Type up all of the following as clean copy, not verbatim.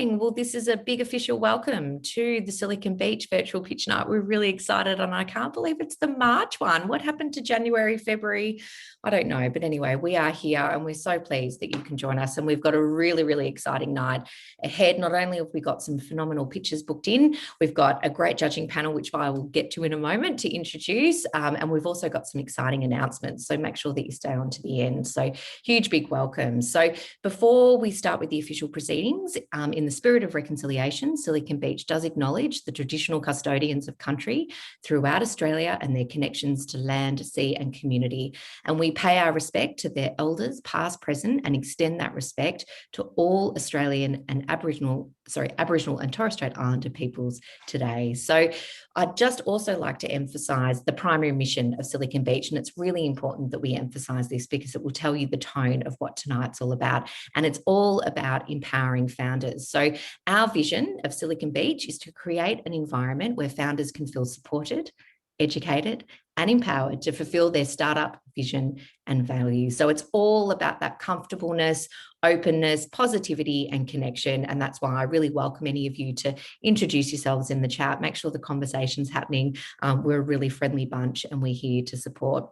Well, this is a big official welcome to the Silicon Beach Virtual Pitch Night. We're really excited, and I can't believe it's the March one. What happened to January, February? I don't know. But anyway, we are here and we're so pleased that you can join us. And we've got a really, really exciting night ahead. Not only have we got some phenomenal pitches booked in, we've got a great judging panel, which I will get to in a moment to introduce. And we've also got some exciting announcements. So make sure that you stay on to the end. So huge, big welcome. So before we start with the official proceedings, in the spirit of reconciliation, Silicon Beach does acknowledge the traditional custodians of country throughout Australia and their connections to land, sea and community. And we pay our respect to their elders, past, present, and extend that respect to all Australian and Aboriginal and Torres Strait Islander peoples today. So I'd just also like to emphasise the primary mission of Silicon Beach, and it's really important that we emphasise this because it will tell you the tone of what tonight's all about, and it's all about empowering founders. So our vision of Silicon Beach is to create an environment where founders can feel supported, educated, and empowered to fulfill their startup vision and values. So it's all about that comfortableness, openness, positivity, and connection. And that's why I really welcome any of you to introduce yourselves in the chat. Make sure the conversation's happening. We're a really friendly bunch and we're here to support.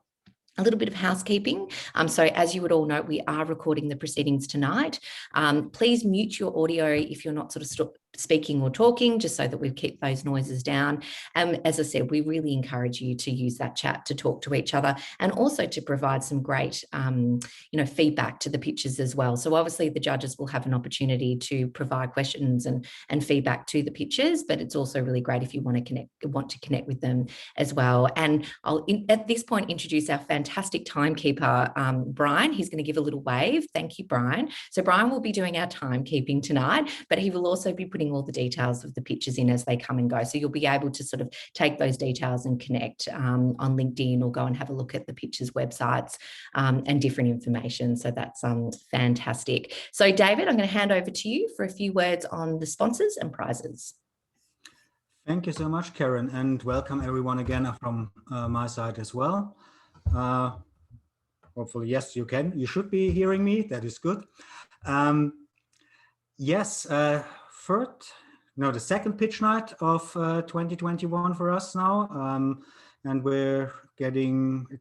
A little bit of housekeeping. So as you would all know, we are recording the proceedings tonight. Please mute your audio if you're not sort of speaking or talking, just so that we keep those noises down. As I said, we really encourage you to use that chat to talk to each other and also to provide some great feedback to the pitches as well. So obviously the judges will have an opportunity to provide questions and feedback to the pitches, but it's also really great if you want to connect with them as well. And I'll at this point introduce our fantastic timekeeper, Brian. He's going to give a little wave. Thank you, Brian. So Brian will be doing our timekeeping tonight, but he will also be putting all the details of the pitches in as they come and go. So you'll be able to sort of take those details and connect on LinkedIn or go and have a look at the pitches websites and different information. So that's fantastic. So David, I'm going to hand over to you for a few words on the sponsors and prizes. Thank you so much, Karen, and welcome everyone again from my side as well. Hopefully, yes, you can. You should be hearing me. That is good. Yes, the second pitch night of 2021 for us now, and we're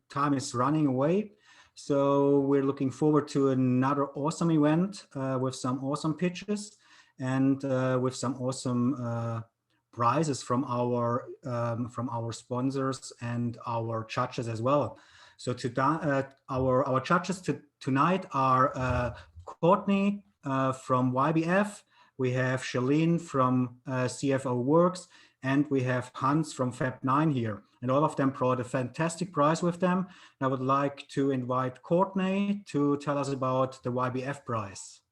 time is running away. So we're looking forward to another awesome event with some awesome pitches and with some awesome prizes from our sponsors and our judges as well. So our judges tonight are Courtney from YBF, we have Shalene from CFO Works, and we have Hans from Fab9 here. And all of them brought a fantastic prize with them. I would like to invite Courtney to tell us about the YBF prize.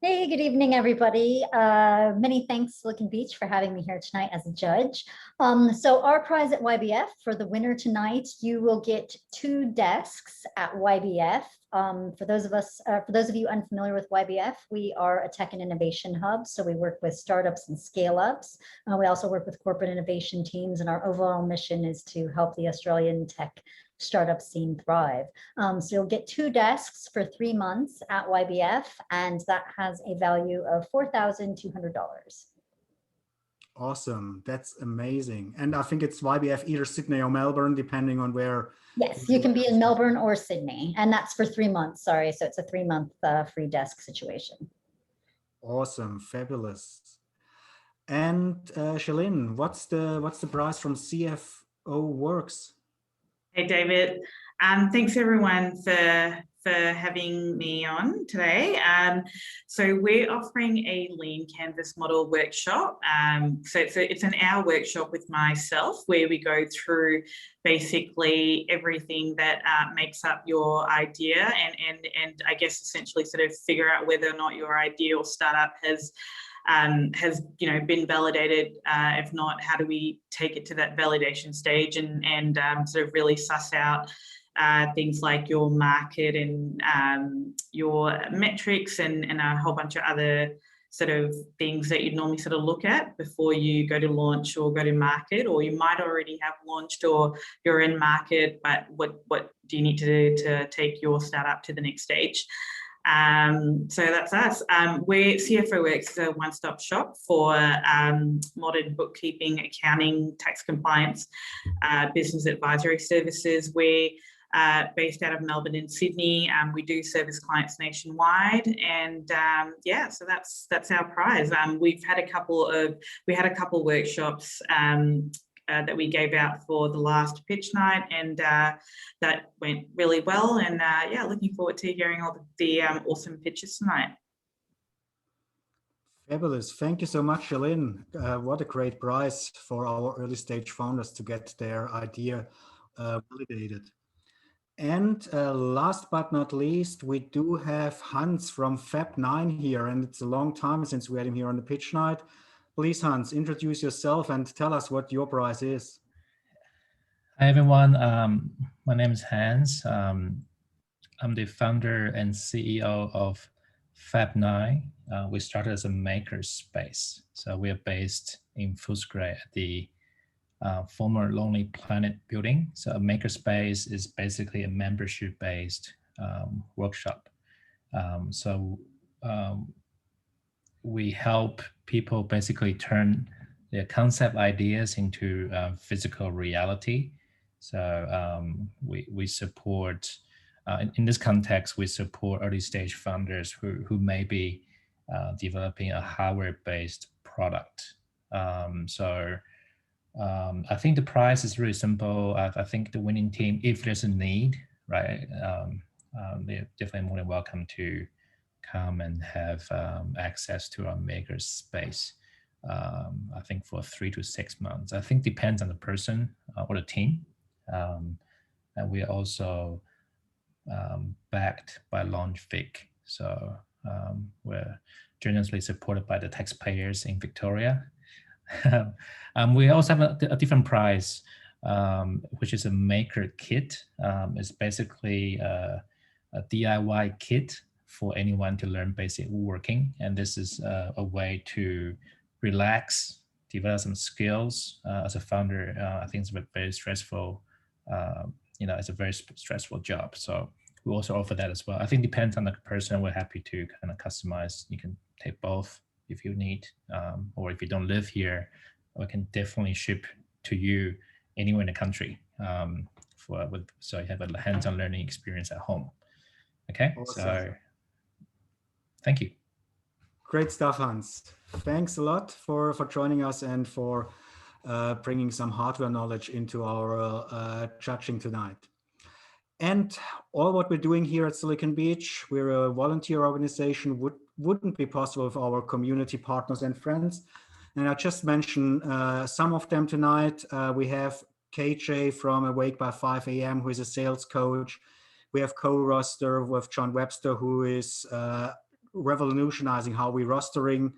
Hey, good evening, everybody. Many thanks, Silicon Beach, for having me here tonight as a judge. So our prize at YBF for the winner tonight, you will get 2 desks at YBF. For those of you unfamiliar with YBF, we are a tech and innovation hub. So we work with startups and scale-ups. We also work with corporate innovation teams, and our overall mission is to help the Australian tech startup scene thrive. So you'll get 2 desks for 3 months at YBF, and that has a value of $4,200. Awesome, that's amazing. And I think it's YBF either Sydney or Melbourne, depending on where. Yes, you can be in Melbourne or Sydney, and that's for 3 months. Sorry, so it's a 3-month free desk situation. Awesome, fabulous. And Shalene, what's the prize from CFO Works? Hey, David. Thanks everyone for having me on today. So we're offering a lean canvas model workshop. So it's an hour workshop with myself where we go through basically everything that makes up your idea and I guess essentially sort of figure out whether or not your idea or startup has been validated. If not, how do we take it to that validation stage and sort of really suss out things like your market and your metrics and a whole bunch of other sort of things that you'd normally sort of look at before you go to launch or go to market, or you might already have launched or you're in market, but what do you need to do to take your startup to the next stage? So that's us. We're CFO Works is a one-stop shop for modern bookkeeping, accounting, tax compliance, business advisory services. We're based out of Melbourne and Sydney. We do service clients nationwide, and yeah, so that's our prize. We had a couple workshops that we gave out for the last pitch night, and that went really well. And yeah, looking forward to hearing all the awesome pitches tonight. Fabulous. Thank you so much, Shalin. What a great prize for our early stage founders to get their idea validated. And last but not least, we do have Hans from Fab9 here, and it's a long time since we had him here on the pitch night. Please, Hans, introduce yourself and tell us what your prize is. Hi, everyone. My name is Hans. I'm the founder and CEO of Fab9. We started as a maker space. So we are based in Footscray at the former Lonely Planet building. So a maker space is basically a membership-based workshop. We help people basically turn their concept ideas into physical reality. So we support, in this context, we support early stage founders who may be developing a hardware-based product. I think the prize is really simple. I think the winning team, if there's a need, right, they're definitely more than welcome to come and have access to our maker space. I think for 3 to 6 months. I think depends on the person or the team. And we are also backed by LaunchVic. So we're generously supported by the taxpayers in Victoria. We also have a different prize, which is a maker kit. It's basically a DIY kit for anyone to learn basic woodworking. And this is a way to relax, develop some skills. As a founder, I think it's a very stressful, it's a very stressful job. So we also offer that as well. I think it depends on the person. We're happy to kind of customize. You can take both if you need, or if you don't live here, we can definitely ship to you anywhere in the country. So you have a hands-on learning experience at home. Okay, awesome. So thank you. Great stuff, Hans. Thanks a lot for joining us and for bringing some hardware knowledge into our judging tonight. And all what we're doing here at Silicon Beach, we're a volunteer organization, wouldn't be possible with our community partners and friends. And I just mentioned some of them tonight. We have KJ from Awake by 5 a.m., who is a sales coach. We have co-roster with John Webster, who is revolutionizing how we're rostering.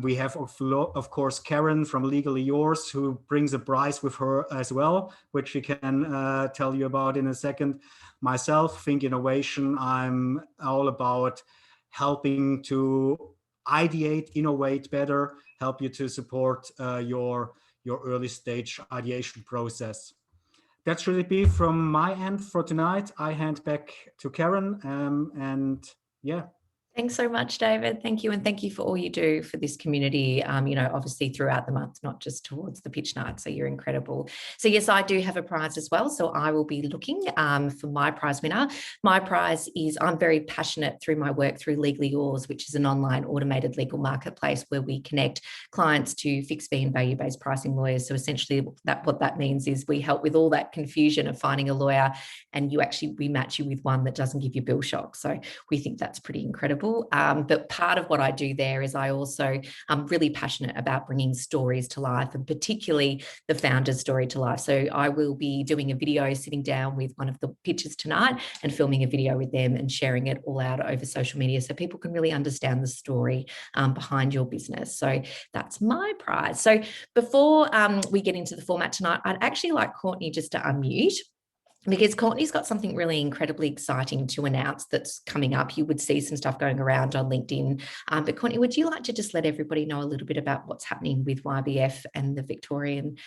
We have, of course, Karen from Legally Yours, who brings a prize with her as well, which she can tell you about in a second. Myself, Think Innovation, I'm all about helping to ideate, innovate better, help you to support your early stage ideation process. That's really be from my end for tonight. I hand back to Karen, and yeah. Thanks so much, David. Thank you. And thank you for all you do for this community, obviously throughout the month, not just towards the pitch night. So you're incredible. So yes, I do have a prize as well. So I will be looking for my prize winner. My prize is, I'm very passionate through my work through Legally Yours, which is an online automated legal marketplace where we connect clients to fixed fee and value-based pricing lawyers. So essentially what that means is we help with all that confusion of finding a lawyer, and we match you with one that doesn't give you bill shock. So we think that's pretty incredible. But part of what I do there is I also am really passionate about bringing stories to life, and particularly the founder's story to life. So I will be doing a video, sitting down with one of the pitchers tonight and filming a video with them and sharing it all out over social media so people can really understand the story behind your business. So that's my prize. So before we get into the format tonight, I'd actually like Courtney just to unmute, because Courtney's got something really incredibly exciting to announce that's coming up. You would see some stuff going around on LinkedIn. But Courtney, would you like to just let everybody know a little bit about what's happening with YBF and the Victorian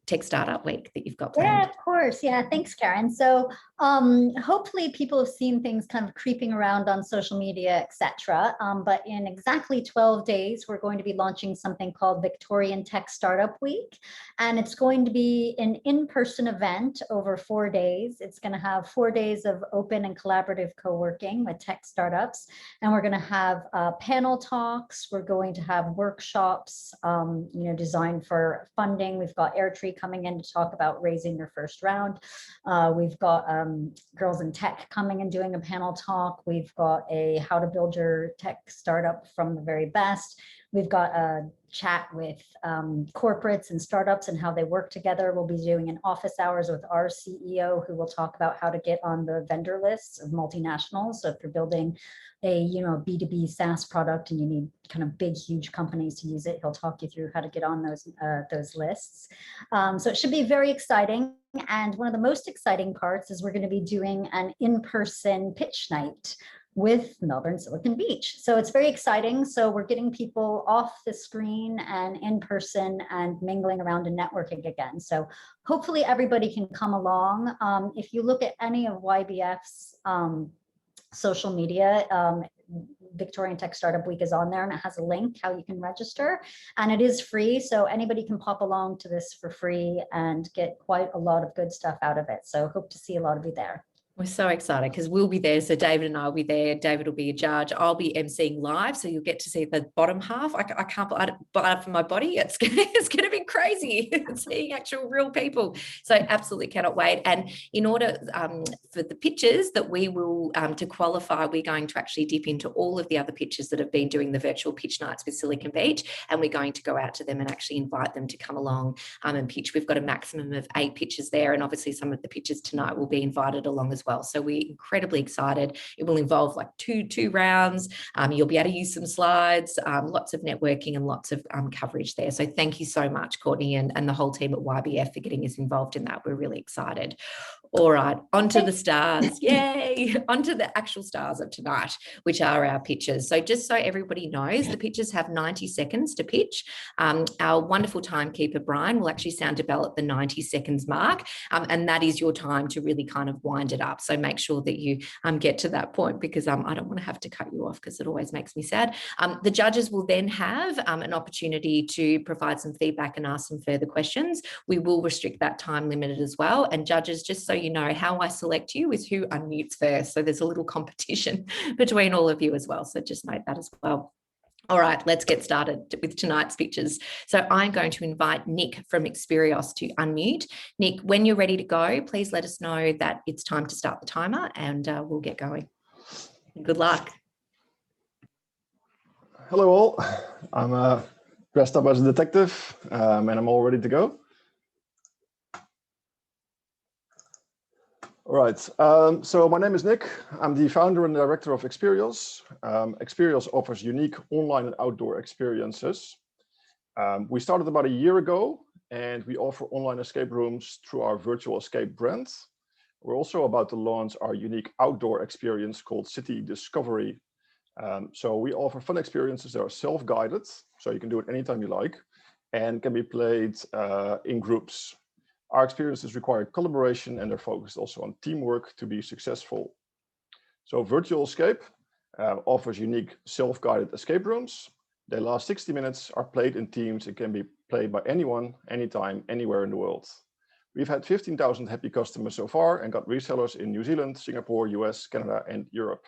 Tech Startup Week that you've got planned? Yeah, of course. Yeah, thanks, Karen. So Hopefully people have seen things kind of creeping around on social media, etc. But in exactly 12 days, we're going to be launching something called Victorian Tech Startup Week. And it's going to be an in-person event over 4 days. It's going to have 4 days of open and collaborative co-working with tech startups. And we're going to have panel talks. We're going to have workshops, designed for funding. We've got Airtree coming in to talk about raising their first round. We've got Girls in Tech coming and doing a panel talk. We've got a how to build your tech startup from the very best. We've got a chat with corporates and startups and how they work together. We'll be doing an office hours with our CEO, who will talk about how to get on the vendor lists of multinationals. So if you're building a B2B SaaS product and you need kind of big, huge companies to use it, he'll talk you through how to get on those lists. So it should be very exciting. And one of the most exciting parts is we're going to be doing an in-person pitch night with Melbourne Silicon Beach. So it's very exciting. So we're getting people off the screen and in person and mingling around and networking again. So hopefully everybody can come along. If you look at any of YBF's social media, Victorian Tech Startup Week is on there, and it has a link how you can register, and it is free, so anybody can pop along to this for free and get quite a lot of good stuff out of it. So hope to see a lot of you there. We're so excited because we'll be there. So David and I will be there. David will be a judge. I'll be emceeing live. So you'll get to see the bottom half. I can't buy for my body. It's going to be crazy seeing actual real people. So absolutely cannot wait. And in order for the pitches that we will, to qualify, we're going to actually dip into all of the other pitches that have been doing the virtual pitch nights with Silicon Beach. And we're going to go out to them and actually invite them to come along and pitch. We've got a maximum of 8 pitches there. And obviously some of the pitches tonight will be invited along as well. So we're incredibly excited. It will involve like two rounds. You'll be able to use some slides, lots of networking and lots of coverage there. So thank you so much, Courtney, and the whole team at YBF for getting us involved in that. We're really excited. All right, on to the stars. Yay! On to the actual stars of tonight, which are our pitches. So just so everybody knows, the pitches have 90 seconds to pitch. Our wonderful timekeeper, Brian, will actually sound a bell at the 90 seconds mark. And that is your time to really kind of wind it up. So make sure that you get to that point, because I don't want to have to cut you off, because it always makes me sad. The judges will then have an opportunity to provide some feedback and ask some further questions. We will restrict that time limited as well. And judges, just so you know, how I select you is who unmutes first. So there's a little competition between all of you as well. So just note that as well. All right, let's get started with tonight's pitches. So I'm going to invite Nick from Experios to unmute. Nick, when you're ready to go, please let us know that it's time to start the timer, and we'll get going. Good luck. Hello all, I'm dressed up as a detective and I'm all ready to go. All right, so my name is Nick. I'm the founder and director of Experios. Experios offers unique online and outdoor experiences. We started about a year ago, and we offer online escape rooms through our virtual escape brand. We're also about to launch our unique outdoor experience called City Discovery. So we offer fun experiences that are self-guided, so you can do it anytime you like, and can be played in groups. Our experiences require collaboration, and they're focused also on teamwork to be successful. So Virtual Escape offers unique self-guided escape rooms. They last 60 minutes, are played in teams, and can be played by anyone, anytime, anywhere in the world. We've had 15,000 happy customers so far and got resellers in New Zealand, Singapore, US, Canada, and Europe.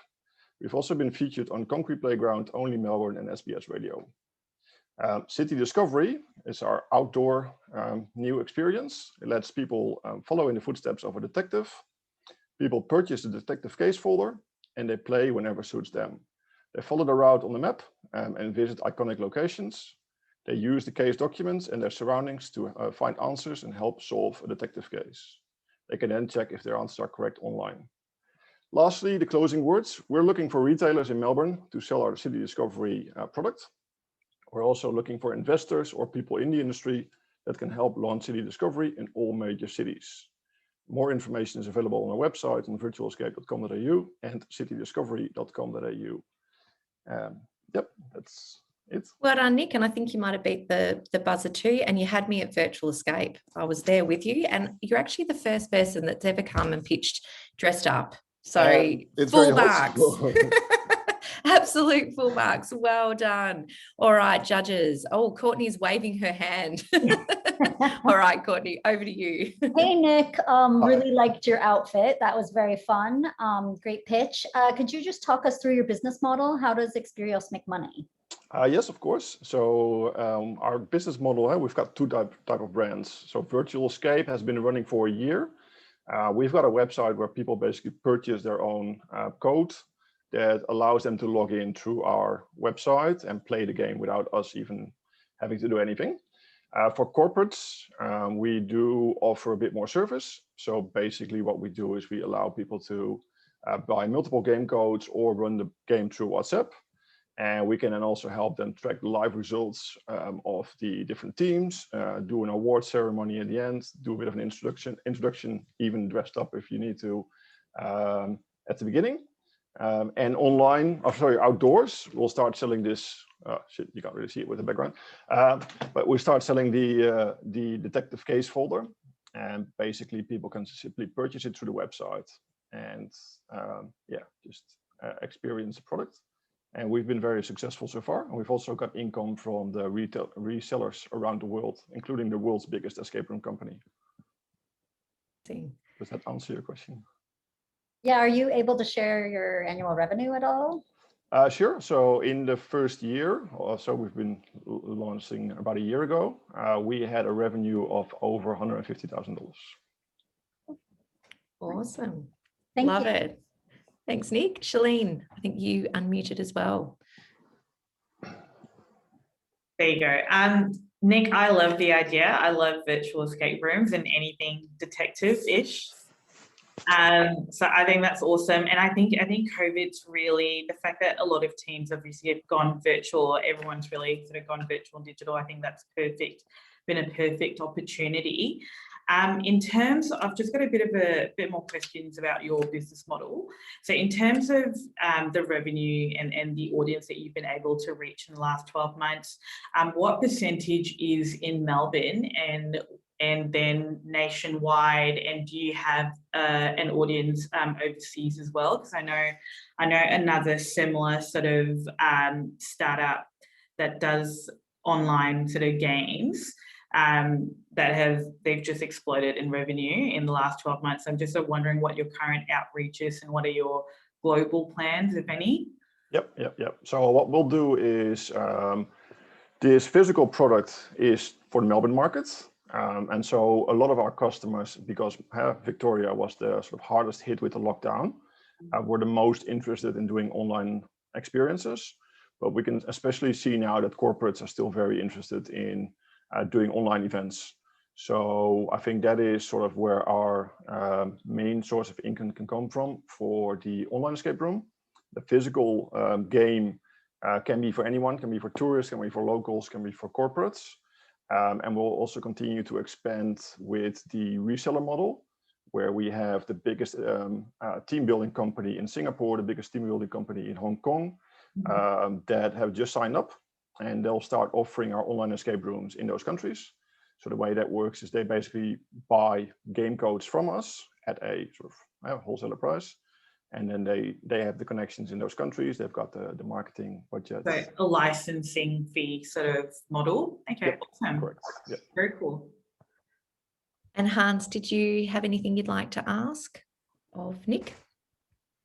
We've also been featured on Concrete Playground, Only Melbourne, and SBS Radio. City Discovery is our outdoor new experience. It lets people follow in the footsteps of a detective. People purchase the detective case folder, and they play whenever suits them. They follow the route on the map and visit iconic locations. They use the case documents and their surroundings to find answers and help solve a detective case. They can then check if their answers are correct online. Lastly, the closing words. We're looking for retailers in Melbourne to sell our City Discovery product. We're also looking for investors or people in the industry that can help launch City Discovery in all major cities. More information is available on our website on virtualescape.com.au and citydiscovery.com.au. Yep, that's Well done, Nick. And I think you might have beat the buzzer too. And you had me at Virtual Escape. I was there with you. And you're actually the first person that's ever come and pitched dressed up. So it's full very hot. marks. Absolute full marks. Well done. All right, judges. Oh, Courtney's waving her hand. All right, Courtney, over to you. Hey, Nick. Really liked your outfit. That was very fun. Great pitch. Could you just talk us through your business model? How does Experios make money? Yes, of course. So our business model, we've got two type of brands. So Virtual Escape has been running for a year. We've got a website where people basically purchase their own code that allows them to log in through our website and play the game without us even having to do anything. For corporates, we do offer a bit more service. So basically what we do is we allow people to buy multiple game codes or run the game through WhatsApp. And we can then also help them track the live results of the different teams, do an award ceremony at the end, do a bit of an introduction, even dressed up if you need to at the beginning. And online, outdoors, we'll start selling this. You can't really see it with the background, but we start selling the detective case folder, and basically people can simply purchase it through the website and just experience the product. And we've been very successful so far. And we've also got income from the resellers around the world, including the world's biggest escape room company. Does that answer your question? Yeah, are you able to share your annual revenue at all? Sure. So in the first year, so we've been launching about a year ago, we had a revenue of over $150,000. Awesome. Love it. Thanks, Nick. Shalene, I think you unmuted as well. There you go. Nick, I love the idea. I love virtual escape rooms and anything detective-ish. So I think that's awesome. And I think COVID's really, the fact that a lot of teams obviously have gone virtual, everyone's really sort of gone virtual and digital, I think that's perfect, been a perfect opportunity. In terms of, I've just got a bit more questions about your business model. So in terms of the revenue and the audience that you've been able to reach in the last 12 months, what percentage is in Melbourne and then nationwide? And do you have an audience overseas as well? Because I know another similar sort of startup that does online sort of games they've just exploded in revenue in the last 12 months. I'm just wondering what your current outreach is and what are your global plans, if any? Yep. So what we'll do is this physical product is for the Melbourne market. And so a lot of our customers, because Victoria was the sort of hardest hit with the lockdown, were the most interested in doing online experiences. But we can especially see now that corporates are still very interested in doing online events. So I think that is sort of where our main source of income can come from for the online escape room. The physical game can be for anyone, can be for tourists, can be for locals, can be for corporates. And we'll also continue to expand with the reseller model, where we have the biggest team building company in Singapore, the biggest team building company in Hong Kong, that have just signed up, and they'll start offering our online escape rooms in those countries. So the way that works is they basically buy game codes from us at a sort of wholesaler price. And then they have the connections in those countries. They've got the marketing budget. So a licensing fee sort of model. Okay, yep, awesome. Correct. Yep. Very cool. And Hans, did you have anything you'd like to ask of Nick?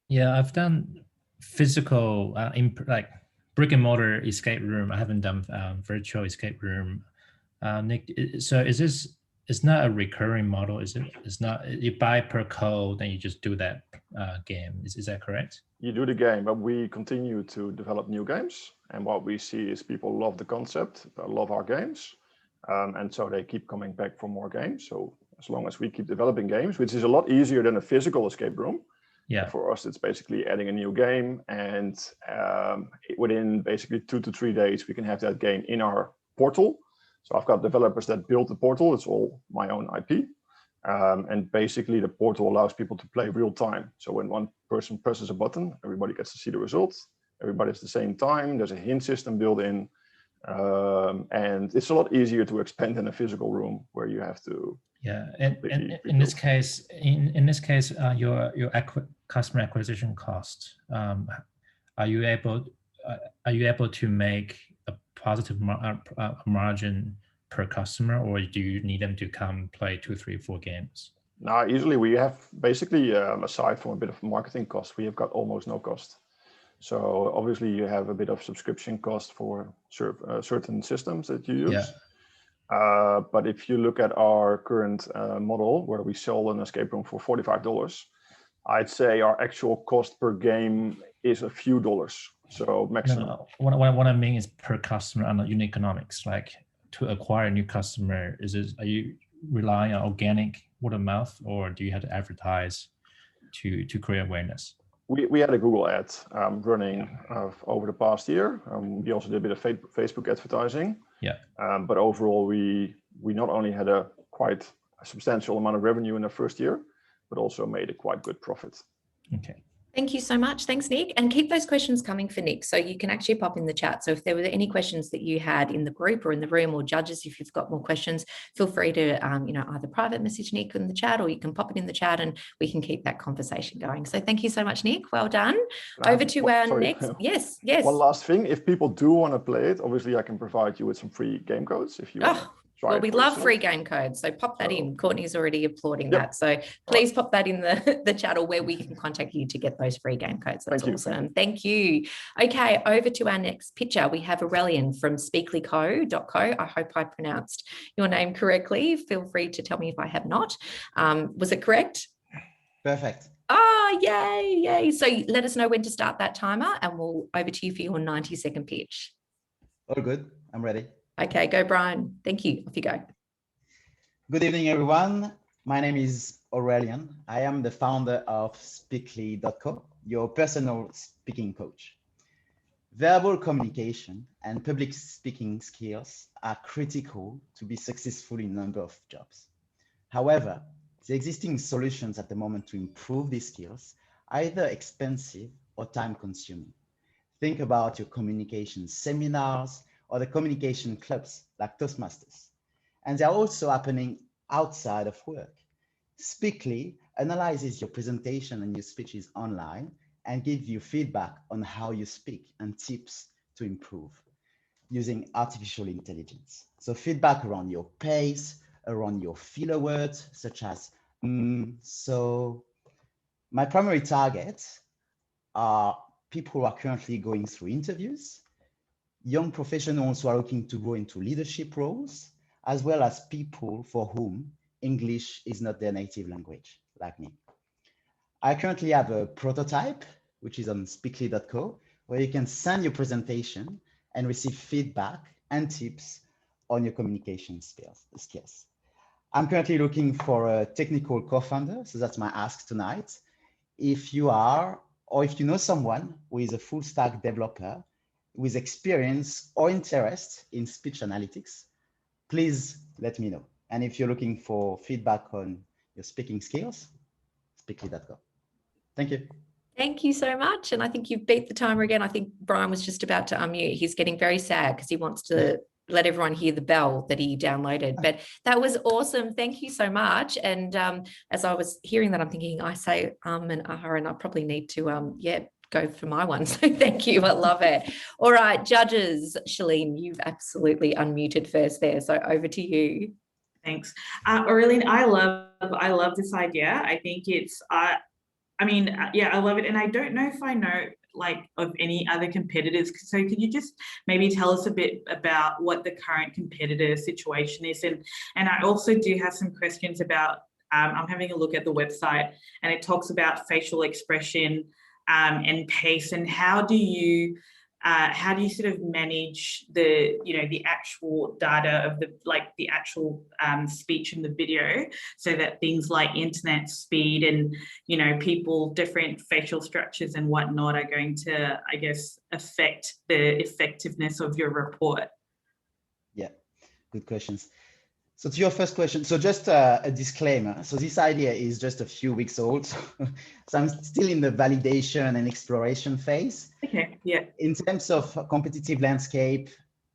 Yeah, I've done physical, like brick and mortar escape room. I haven't done virtual escape room. Nick, so is this? It's not a recurring model, is it? It's not. You buy per code, and you just do that game. Is that correct? You do the game, but we continue to develop new games. And what we see is people love the concept, love our games, and so they keep coming back for more games. So as long as we keep developing games, which is a lot easier than a physical escape room. Yeah. For us, it's basically adding a new game, and within basically 2 to 3 days, we can have that game in our portal. So I've got developers that build the portal. It's all my own IP. And basically the portal allows people to play real time. So when one person presses a button, everybody gets to see the results. Everybody has the same time. There's a hint system built in. And it's a lot easier to expand in a physical room where you have to. Yeah, and in this case, your customer acquisition cost, are you able to make a positive margin per customer, or do you need them to come play 2, 3, 4 games? Now, usually we have basically, aside from a bit of marketing cost, we have got almost no cost. So obviously you have a bit of subscription cost for certain systems that you use. Yeah. But if you look at our current model where we sell an escape room for $45, I'd say our actual cost per game is a few dollars. So maximum. No, what I mean is per customer on the unit economics. Like to acquire a new customer, are you relying on organic word of mouth, or do you have to advertise to create awareness? We had a Google ad running over the past year. We also did a bit of Facebook advertising. Yeah. But overall, we not only had a quite substantial amount of revenue in the first year, but also made a quite good profit. Okay. Thank you so much. Thanks, Nick. And keep those questions coming for Nick. So you can actually pop in the chat. So if there were any questions that you had in the group or in the room, or judges, if you've got more questions, feel free to, either private message Nick in the chat, or you can pop it in the chat and we can keep that conversation going. So thank you so much, Nick. Well done. Over to our next. Yes. One last thing. If people do want to play it, obviously I can provide you with some free game codes if you want. Well, we love free game codes, so pop that in. Courtney's already applauding that. So please pop that in the chat, or where we can contact you to get those free game codes. That's awesome. Thank you. Okay, over to our next picture. We have Aurelien from speaklyco.co. I hope I pronounced your name correctly. Feel free to tell me if I have not. Was it correct? Perfect. Oh, yay. So let us know when to start that timer, and we'll over to you for your 90-second pitch. All good. I'm ready. Okay, go Brian. Thank you. Off you go. Good evening, everyone. My name is Aurelien. I am the founder of speakly.co, your personal speaking coach. Verbal communication and public speaking skills are critical to be successful in a number of jobs. However, the existing solutions at the moment to improve these skills are either expensive or time-consuming. Think about your communication seminars, or the communication clubs like Toastmasters. And they're also happening outside of work. Speakly analyzes your presentation and your speeches online and gives you feedback on how you speak and tips to improve using artificial intelligence. So feedback around your pace, around your filler words, such as so. My primary targets are people who are currently going through interviews, young professionals who are looking to go into leadership roles, as well as people for whom English is not their native language, like me. I currently have a prototype, which is on speakly.co, where you can send your presentation and receive feedback and tips on your communication skills. I'm currently looking for a technical co-founder, so that's my ask tonight. If you are, or if you know someone who is a full stack developer with experience or interest in speech analytics, please let me know. And if you're looking for feedback on your speaking skills, speakly.co. Thank you. Thank you so much. And I think you've beat the timer again. I think Brian was just about to unmute. He's getting very sad because he wants to let everyone hear the bell that he downloaded. But that was awesome. Thank you so much. And as I was hearing that, I'm thinking, I say and I probably need to go for my one. So thank you. I love it. All right, judges. Shalene, you've absolutely unmuted first there. So over to you. Thanks. Aurelien, I love this idea. I think it's, I love it. And I don't know if I know of any other competitors. So could you just maybe tell us a bit about what the current competitor situation is? And I also do have some questions about, I'm having a look at the website, and it talks about facial expression and pace, and how do you sort of manage the actual data of the actual speech in the video, so that things like internet speed and people, different facial structures and whatnot are going to, I guess, affect the effectiveness of your report? Yeah, good questions. So to your first question, so just a disclaimer. So this idea is just a few weeks old. So I'm still in the validation and exploration phase. Okay, yeah. In terms of competitive landscape,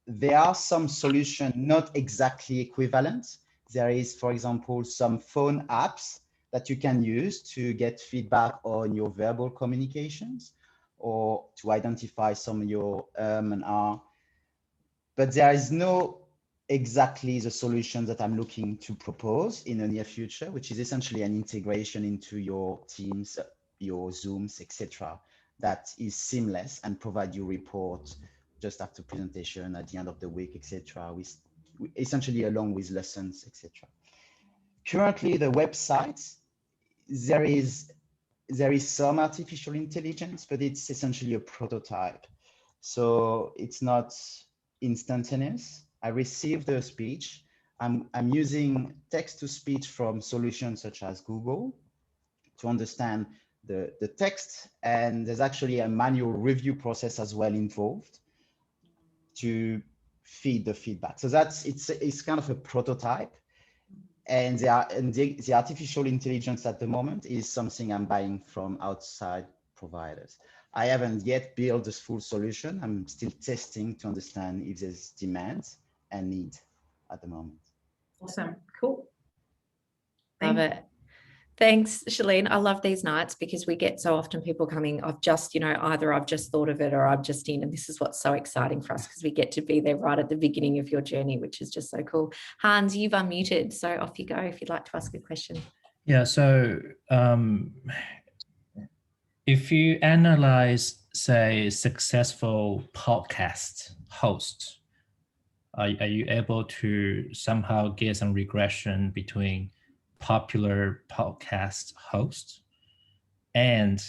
there are some solutions not exactly equivalent. There is, for example, some phone apps that you can use to get feedback on your verbal communications or to identify some of your and R. But there is no exactly the solution that I'm looking to propose in the near future, which is essentially an integration into your Teams, your Zooms, etc., that is seamless and provide you report just after presentation at the end of the week, etc., with essentially along with lessons, etc. Currently, the website, there is some artificial intelligence, but it's essentially a prototype. So it's not instantaneous. I received the speech. I'm using text-to-speech from solutions such as Google to understand the text, and there's actually a manual review process as well involved to feed the feedback. So it's kind of a prototype, and the artificial intelligence at the moment is something I'm buying from outside providers. I haven't yet built this full solution. I'm still testing to understand if there's demand and need at the moment. Awesome, cool. Love it. Thanks, Shalene. I love these nights because we get so often people coming, I've just, either I've just thought of it or I'm just in, and this is what's so exciting for us because we get to be there right at the beginning of your journey, which is just so cool. Hans, you've unmuted, so off you go if you'd like to ask a question. Yeah, so if you analyze, say, successful podcast hosts, are you able to somehow get some regression between popular podcast hosts and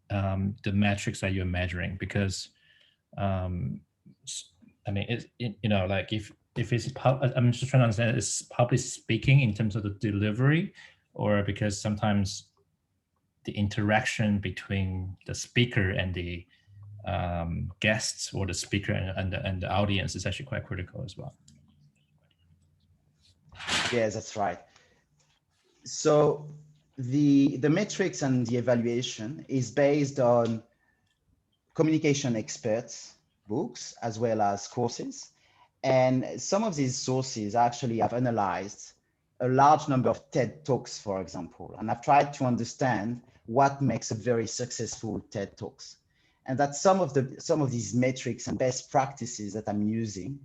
the metrics that you're measuring? Because I mean, like if it's I'm just trying to understand, is public speaking in terms of the delivery, or because sometimes the interaction between the speaker and the guests, or the speaker and the audience, is actually quite critical as well. Yes, that's right. So the metrics and the evaluation is based on communication experts books as well as courses. And some of these sources actually have analyzed a large number of TED Talks, for example, and I've tried to understand what makes a very successful TED Talks. And that's some of these metrics and best practices that I'm using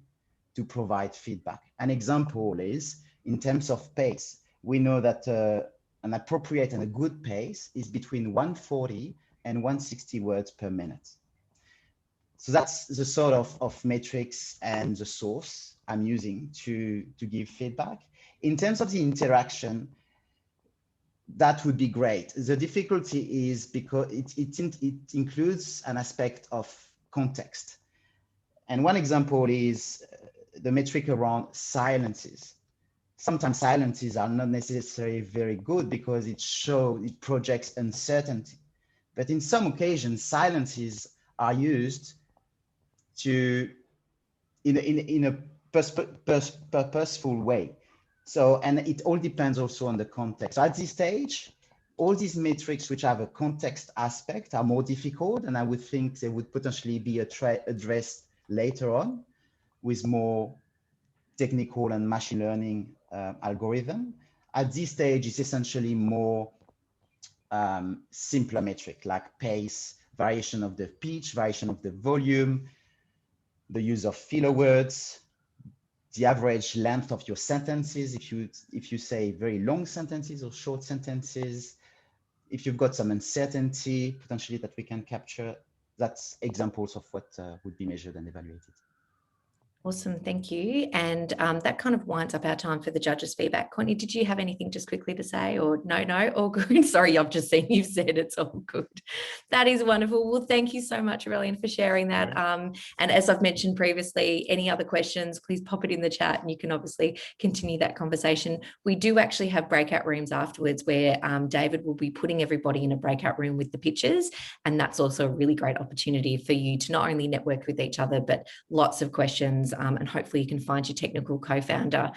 to provide feedback. An example is in terms of pace. We know that an appropriate and a good pace is between 140 and 160 words per minute. So that's the sort of metrics and the source I'm using to give feedback. In terms of the interaction, that would be great. The difficulty is because it includes an aspect of context. And one example is the metric around silences. Sometimes silences are not necessarily very good because it projects uncertainty. But in some occasions, silences are used to in a purposeful way. So, and it all depends also on the context. So at this stage, all these metrics which have a context aspect are more difficult, and I would think they would potentially be addressed later on with more technical and machine learning algorithm. At this stage, it's essentially more simpler metric like pace, variation of the pitch, variation of the volume, the use of filler words, the average length of your sentences, if you say very long sentences or short sentences, if you've got some uncertainty potentially that we can capture, that's examples of what would be measured and evaluated. Awesome, thank you. And that kind of winds up our time for the judges' feedback. Courtney, did you have anything just quickly to say, or no, all good? Sorry, I've just seen you've said it's all good. That is wonderful. Well, thank you so much, Aurelien, for sharing that. And as I've mentioned previously, any other questions, please pop it in the chat and you can obviously continue that conversation. We do actually have breakout rooms afterwards where David will be putting everybody in a breakout room with the pictures. And that's also a really great opportunity for you to not only network with each other, but lots of questions. And hopefully you can find your technical co-founder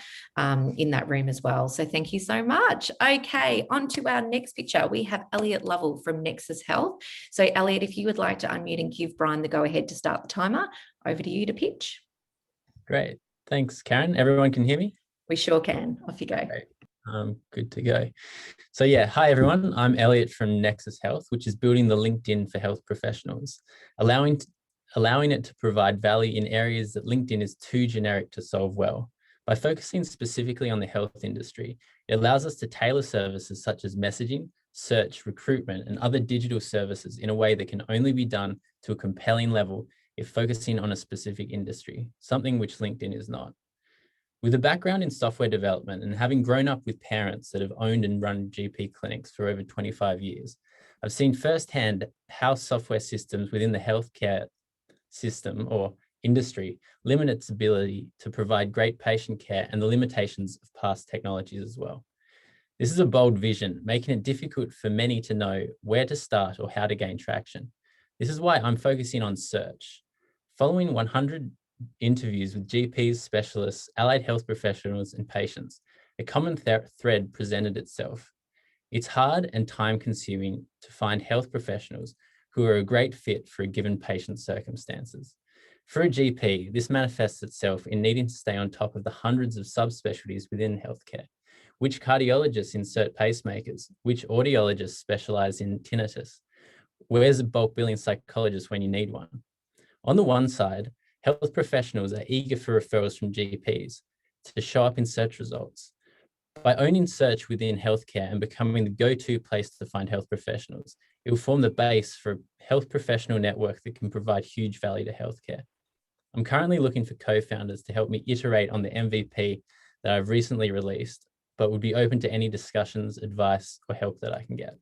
in that room as well. So thank you so much. Okay, on to our next picture. We have Elliot Lovell from Nexus Health. So Elliot, if you would like to unmute and give Brian the go ahead to start the timer, over to you to pitch. Great. Thanks, Karen. Everyone can hear me? We sure can. Off you go. Great. Good to go. So yeah, hi everyone. I'm Elliot from Nexus Health, which is building the LinkedIn for health professionals, allowing it to provide value in areas that LinkedIn is too generic to solve well. By focusing specifically on the health industry, it allows us to tailor services such as messaging, search, recruitment, and other digital services in a way that can only be done to a compelling level if focusing on a specific industry, something which LinkedIn is not. With a background in software development and having grown up with parents that have owned and run GP clinics for over 25 years, I've seen firsthand how software systems within the healthcare system or industry limit its ability to provide great patient care and the limitations of past technologies as well. This is a bold vision, making it difficult for many to know where to start or how to gain traction. This is why I'm focusing on search. Following 100 interviews with GPs, specialists, allied health professionals, and patients, a common thread presented itself. It's hard and time-consuming to find health professionals who are a great fit for a given patient's circumstances. For a GP, this manifests itself in needing to stay on top of the hundreds of subspecialties within healthcare. Which cardiologists insert pacemakers? Which audiologists specialize in tinnitus? Where's a bulk billing psychologist when you need one? On the one side, health professionals are eager for referrals from GPs to show up in search results. By owning search within healthcare and becoming the go-to place to find health professionals, it will form the base for a health professional network that can provide huge value to healthcare. I'm currently looking for co-founders to help me iterate on the MVP that I've recently released, but would be open to any discussions, advice, or help that I can get.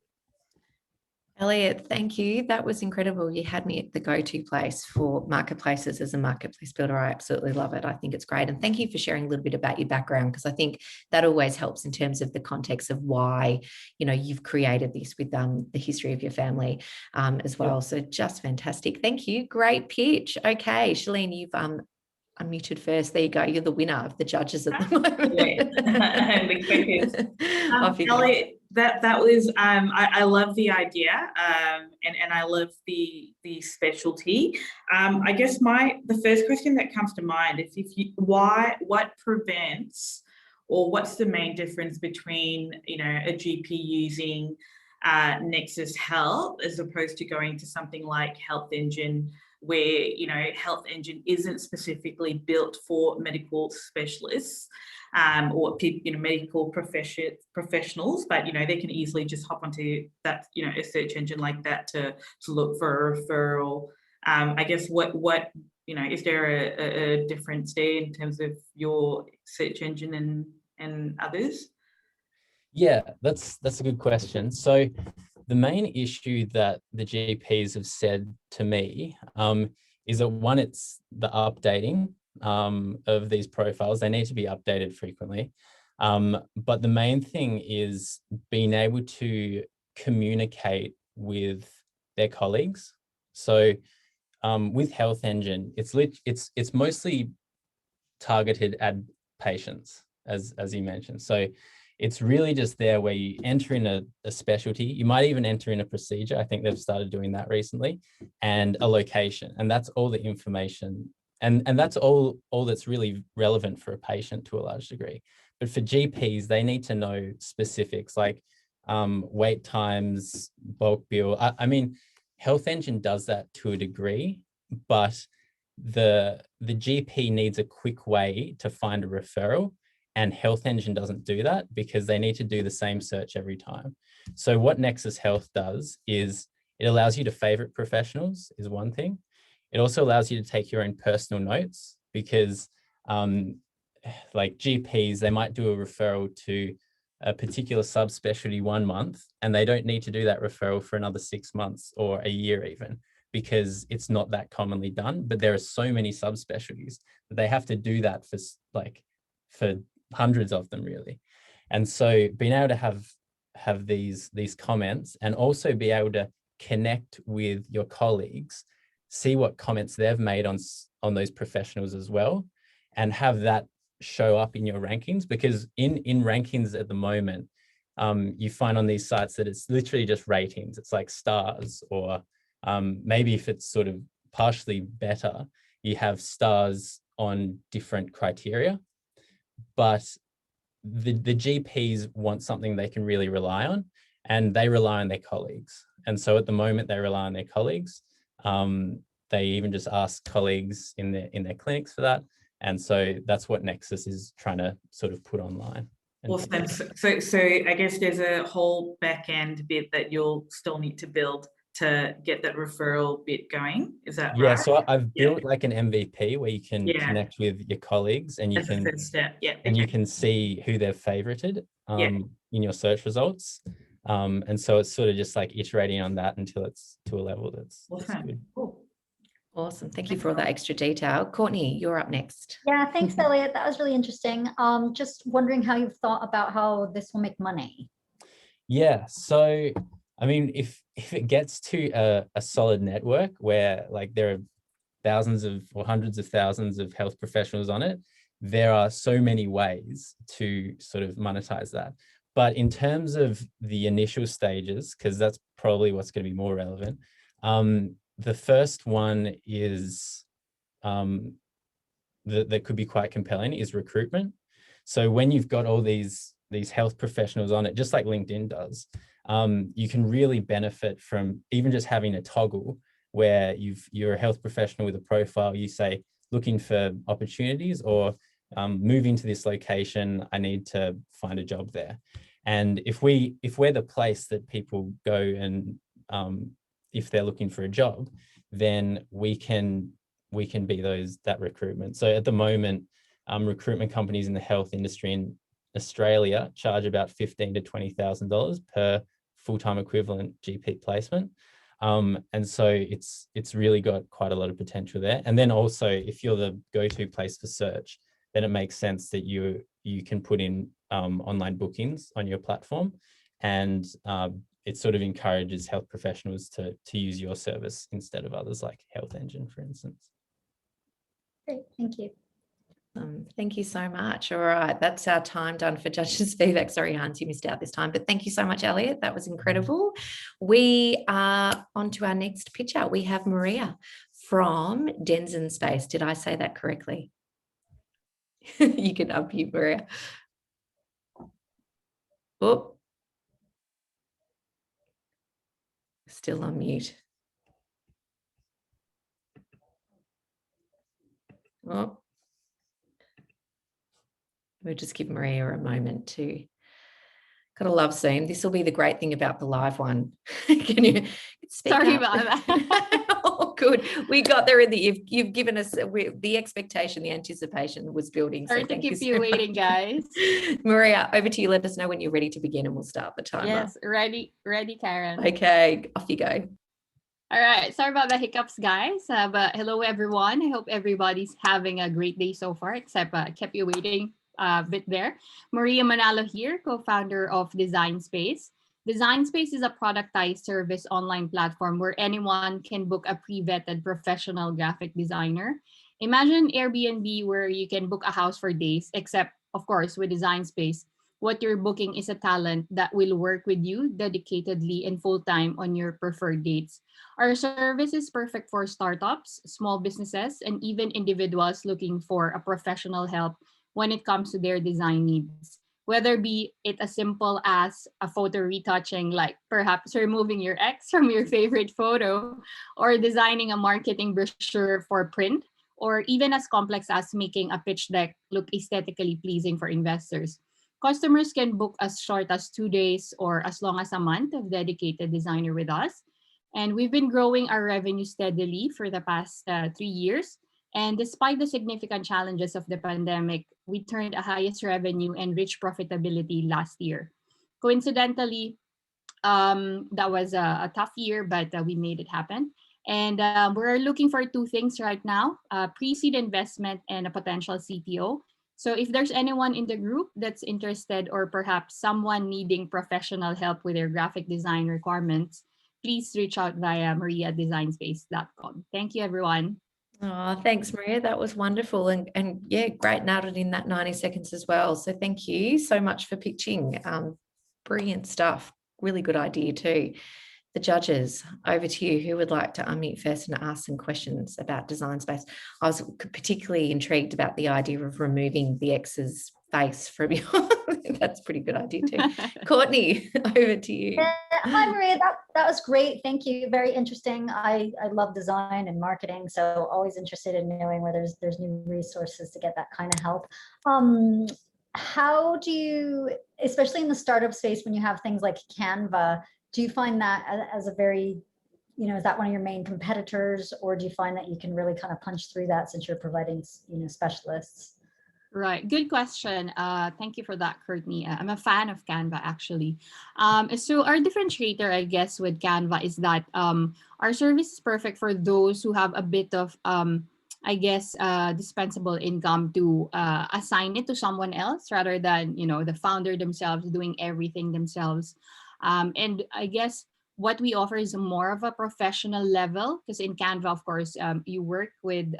Elliot, thank you. That was incredible. You had me at the go-to place for marketplaces as a marketplace builder. I absolutely love it. I think it's great. And thank you for sharing a little bit about your background, because I think that always helps in terms of the context of why, you know, you've created this with the history of your family as well. Yeah. So just fantastic. Thank you. Great pitch. Okay, Shalene, you've unmuted first. There you go. You're the winner of the judges at the moment. And the quickest. Elliot, that was I love the idea and I love the specialty. I guess the first question that comes to mind is what prevents, or what's the main difference between, you know, a GP using Nexus Health as opposed to going to something like Health Engine, where, you know, Health Engine isn't specifically built for medical specialists or people, you know, medical professionals, but, you know, they can easily just hop onto that, you know, a search engine like that to look for a referral. I guess what you know, is there a difference there in terms of your search engine and others? Yeah, that's a good question. So the main issue that the GPs have said to me is that, one, it's the updating of these profiles. They need to be updated frequently. But the main thing is being able to communicate with their colleagues. So with Health Engine, it's mostly targeted at patients, as you mentioned. So it's really just there where you enter in a specialty. You might even enter in a procedure. I think they've started doing that recently, and a location. And that's all the information. And that's all that's really relevant for a patient to a large degree. But for GPs, they need to know specifics like wait times, bulk bill. I mean, Health Engine does that to a degree, but the GP needs a quick way to find a referral. And Health Engine doesn't do that because they need to do the same search every time. So what Nexus Health does is it allows you to favorite professionals is one thing. It also allows you to take your own personal notes, because like GPs, they might do a referral to a particular subspecialty 1 month, and they don't need to do that referral for another 6 months or a year even, because it's not that commonly done. But there are so many subspecialties that they have to do that for hundreds of them, really. And so being able to have these comments, and also be able to connect with your colleagues, see what comments they've made on those professionals as well, and have that show up in your rankings. Because in rankings at the moment, you find on these sites that it's literally just ratings. It's like stars, or maybe if it's sort of partially better, you have stars on different criteria, but the GPs want something they can really rely on, and they rely on their colleagues. And so at the moment they rely on their colleagues. They even just ask colleagues in their clinics for that. And so that's what Nexus is trying to sort of put online. Awesome. So I guess there's a whole back end bit that you'll still need to build to get that referral bit going. Is that right? Yeah, so I've built like an MVP where you can connect with your colleagues, and you That's the first step. and you can see who they've favorited in your search results. And so it's sort of just like iterating on that until it's to a level that's good. Cool. Awesome. Thank you for all that extra detail. Courtney, you're up next. Yeah, thanks, Elliot. That was really interesting. Just wondering how you've thought about how this will make money. Yeah, so I mean, if it gets to a solid network where like there are thousands of or hundreds of thousands of health professionals on it, there are so many ways to sort of monetize that. But in terms of the initial stages, because that's probably what's going to be more relevant, the first one is that could be quite compelling is recruitment. So when you've got all these health professionals on it, just like LinkedIn does, you can really benefit from even just having a toggle where you're a health professional with a profile, you say looking for opportunities, or moving to this location, I need to find a job there. And if we're the place that people go and if they're looking for a job, then we can be that recruitment. So at the moment, recruitment companies in the health industry in Australia charge about $15,000 to $20,000 per full-time equivalent GP placement. And so it's really got quite a lot of potential there. And then also, if you're the go-to place for search, then it makes sense that you can put in online bookings on your platform, and it sort of encourages health professionals to use your service instead of others like Health Engine, for instance. Great, thank you. Thank you so much. All right, that's our time done for judges' feedback. Sorry, Hans, you missed out this time, but thank you so much, Elliot. That was incredible. We are on to our next pitcher. We have Maria from Dezynspace. Did I say that correctly? You can unmute, Maria. Oh, still on mute. Oh. We'll just give Maria a moment to, gotta love Zoom. This will be the great thing about the live one. Can you speak Sorry up? about that. Oh, good. We got there in the, you've given us the expectation, the anticipation was building. Sorry to keep you waiting, guys. Maria, over to you. Let us know when you're ready to begin and we'll start the timer. Yes, ready, Karen. Okay, off you go. All right, sorry about the hiccups, guys. But hello, everyone. I hope everybody's having a great day so far, except kept you waiting a bit there. Maria Manalo here, co-founder of Dezynspace. Dezynspace is a productized service online platform where anyone can book a pre-vetted professional graphic designer. Imagine Airbnb where you can book a house for days, except, of course, with Dezynspace, what you're booking is a talent that will work with you dedicatedly and full-time on your preferred dates. Our service is perfect for startups, small businesses, and even individuals looking for a professional help when it comes to their design needs. Whether be it as simple as a photo retouching, like perhaps removing your ex from your favorite photo, or designing a marketing brochure for print, or even as complex as making a pitch deck look aesthetically pleasing for investors. Customers can book as short as 2 days or as long as a month of dedicated designer with us. And we've been growing our revenue steadily for the past 3 years. And despite the significant challenges of the pandemic, we turned a highest revenue and reached profitability last year. Coincidentally, that was a tough year, but we made it happen. And we're looking for 2 things right now, pre-seed investment and a potential CTO. So if there's anyone in the group that's interested, or perhaps someone needing professional help with their graphic design requirements, please reach out via maria@dezynspace.com. Thank you, everyone. Oh, thanks, Maria. That was wonderful. And yeah, great, nailed it in that 90 seconds as well. So thank you so much for pitching. Brilliant stuff. Really good idea too. The judges, over to you. Who would like to unmute first and ask some questions about Dezynspace? I was particularly intrigued about the idea of removing the X's face from your, that's a pretty good idea too. Courtney, over to you. Yeah, hi Maria, that was great. Thank you. Very interesting. I love design and marketing, so always interested in knowing where there's new resources to get that kind of help. How do you, especially in the startup space, when you have things like Canva, do you find that as a very, is that one of your main competitors, or do you find that you can really kind of punch through that since you're providing, specialists? Right, good question. Thank you for that, Courtney. I'm a fan of Canva, actually. So our differentiator, I guess, with Canva is that our service is perfect for those who have a bit of, dispensable income to assign it to someone else rather than, the founder themselves doing everything themselves. And I guess what we offer is more of a professional level, because in Canva, of course, you work with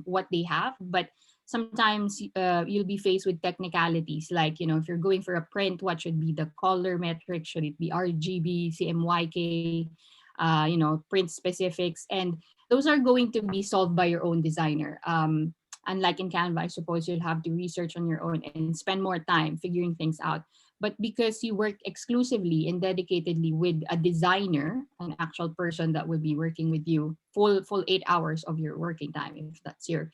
what they have, but sometimes you'll be faced with technicalities like, if you're going for a print, what should be the color metric? Should it be RGB, CMYK, print specifics? And those are going to be solved by your own designer. Unlike in Canva, I suppose you'll have to research on your own and spend more time figuring things out. But because you work exclusively and dedicatedly with a designer, an actual person that will be working with you full 8 hours of your working time, if that's your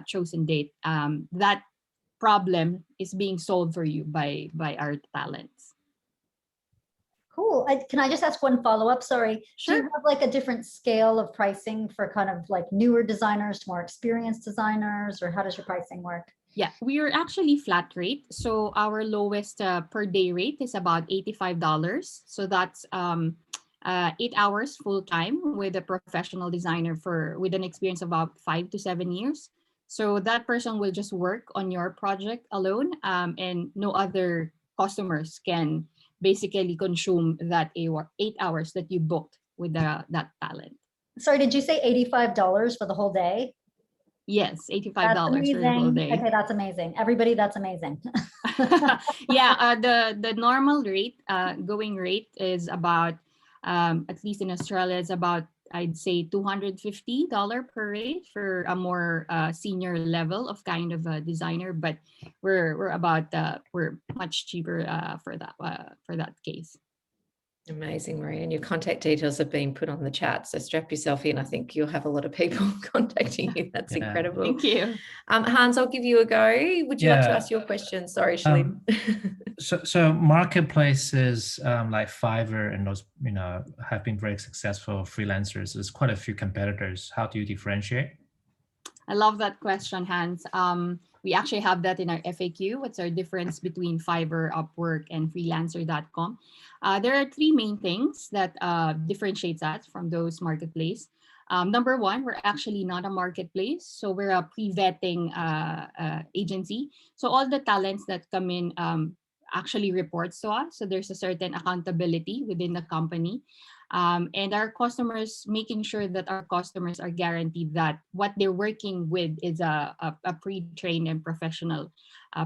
chosen date, that problem is being solved for you by our talents. Cool. Can I just ask one follow-up? Sorry. Sure. Do you have like a different scale of pricing for kind of like newer designers to more experienced designers, or how does your pricing work? Yeah, we are actually flat rate. So our lowest per day rate is about $85. So that's 8 hours full time with a professional designer with an experience of about 5 to 7 years. So that person will just work on your project alone, and no other customers can basically consume that 8 hours that you booked with that talent. Sorry, did you say $85 for the whole day? Yes, $85 for the whole day. Okay, that's amazing. Everybody, that's amazing. Yeah, the normal rate, going rate is about, at least in Australia, it's about, I'd say $250 per rate for a more senior level of kind of a designer, but we're much cheaper for that case. Amazing, Maria. And your contact details have been put on the chat, so strap yourself in. I think you'll have a lot of people contacting you. That's incredible. Thank you. Hans, I'll give you a go. Would you like to ask your question? Sorry, Shalene. So marketplaces like Fiverr and those, have been very successful freelancers. There's quite a few competitors. How do you differentiate? I love that question, Hans. We actually have that in our FAQ. What's our difference between Fiverr, Upwork, and freelancer.com? There are 3 main things that differentiates us from those marketplaces. Number 1, we're actually not a marketplace. So we're a pre-vetting agency. So all the talents that come in actually reports to us. So there's a certain accountability within the company. And our customers, making sure that our customers are guaranteed that what they're working with is a pre-trained and professional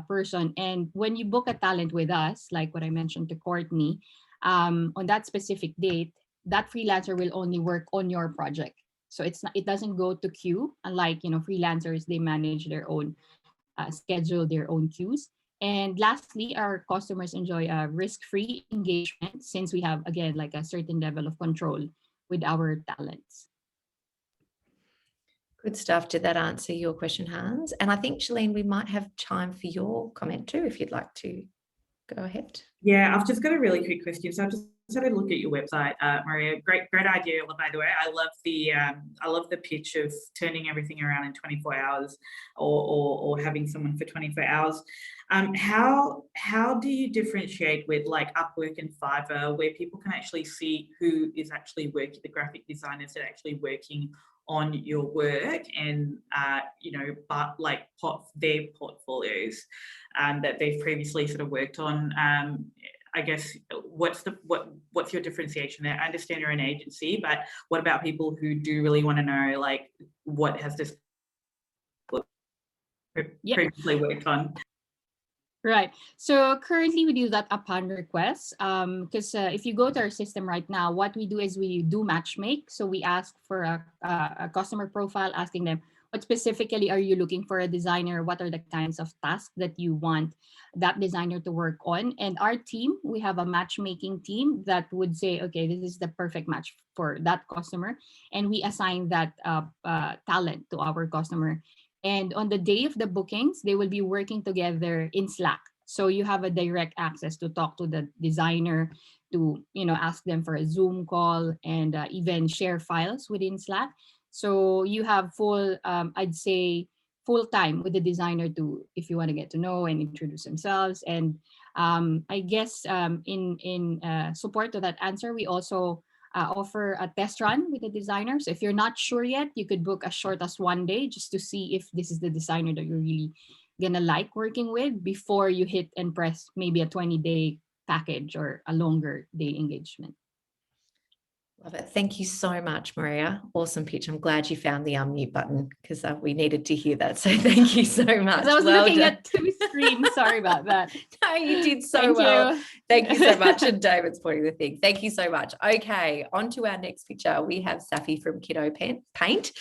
person. And when you book a talent with us, like what I mentioned to Courtney, on that specific date, that freelancer will only work on your project. So it doesn't go to queue. Unlike freelancers, they manage their own schedule, their own queues. And lastly, our customers enjoy a risk-free engagement since we have, again, like a certain level of control with our talents. Good stuff. Did that answer your question, Hans? And I think, Shalene, we might have time for your comment too, if you'd like to go ahead. Yeah, I've just got a really quick question. So I've just had a look at your website, Maria. Great idea, by the way. I love the pitch of turning everything around in 24 hours or having someone for 24 hours. How do you differentiate with like Upwork and Fiverr, where people can actually see who is actually working, the graphic designers that are actually working on your work, and but like their portfolios that they've previously sort of worked on? I guess what's your differentiation there? I understand you're an agency, but what about people who do really want to know, like, what has this previously worked on? Right. So currently we do that upon request. Because if you go to our system right now, what we do is we do match make. So we ask for a customer profile, asking them what specifically are you looking for a designer? What are the kinds of tasks that you want that designer to work on? And our team, we have a matchmaking team that would say, okay, this is the perfect match for that customer, and we assign that talent to our customer. And on the day of the bookings, they will be working together in Slack. So you have a direct access to talk to the designer, to ask them for a Zoom call, and even share files within Slack. So you have full, I'd say, full time with the designer to, if you want to get to know and introduce themselves. And I guess in support to that answer, we also offer a test run with the designer. So if you're not sure yet, you could book as short as 1 day just to see if this is the designer that you're really gonna like working with before you hit and press maybe a 20-day package or a longer day engagement. Love it. Thank you so much, Maria. Awesome pitch. I'm glad you found the unmute button because we needed to hear that. So thank you so much. I was looking at 2 screens. Sorry about that. No, you did so Thank well. you. Thank you so much. And David's pointing the thing. Thank you so much. Okay, on to our next picture. We have Safi from Kido Paint.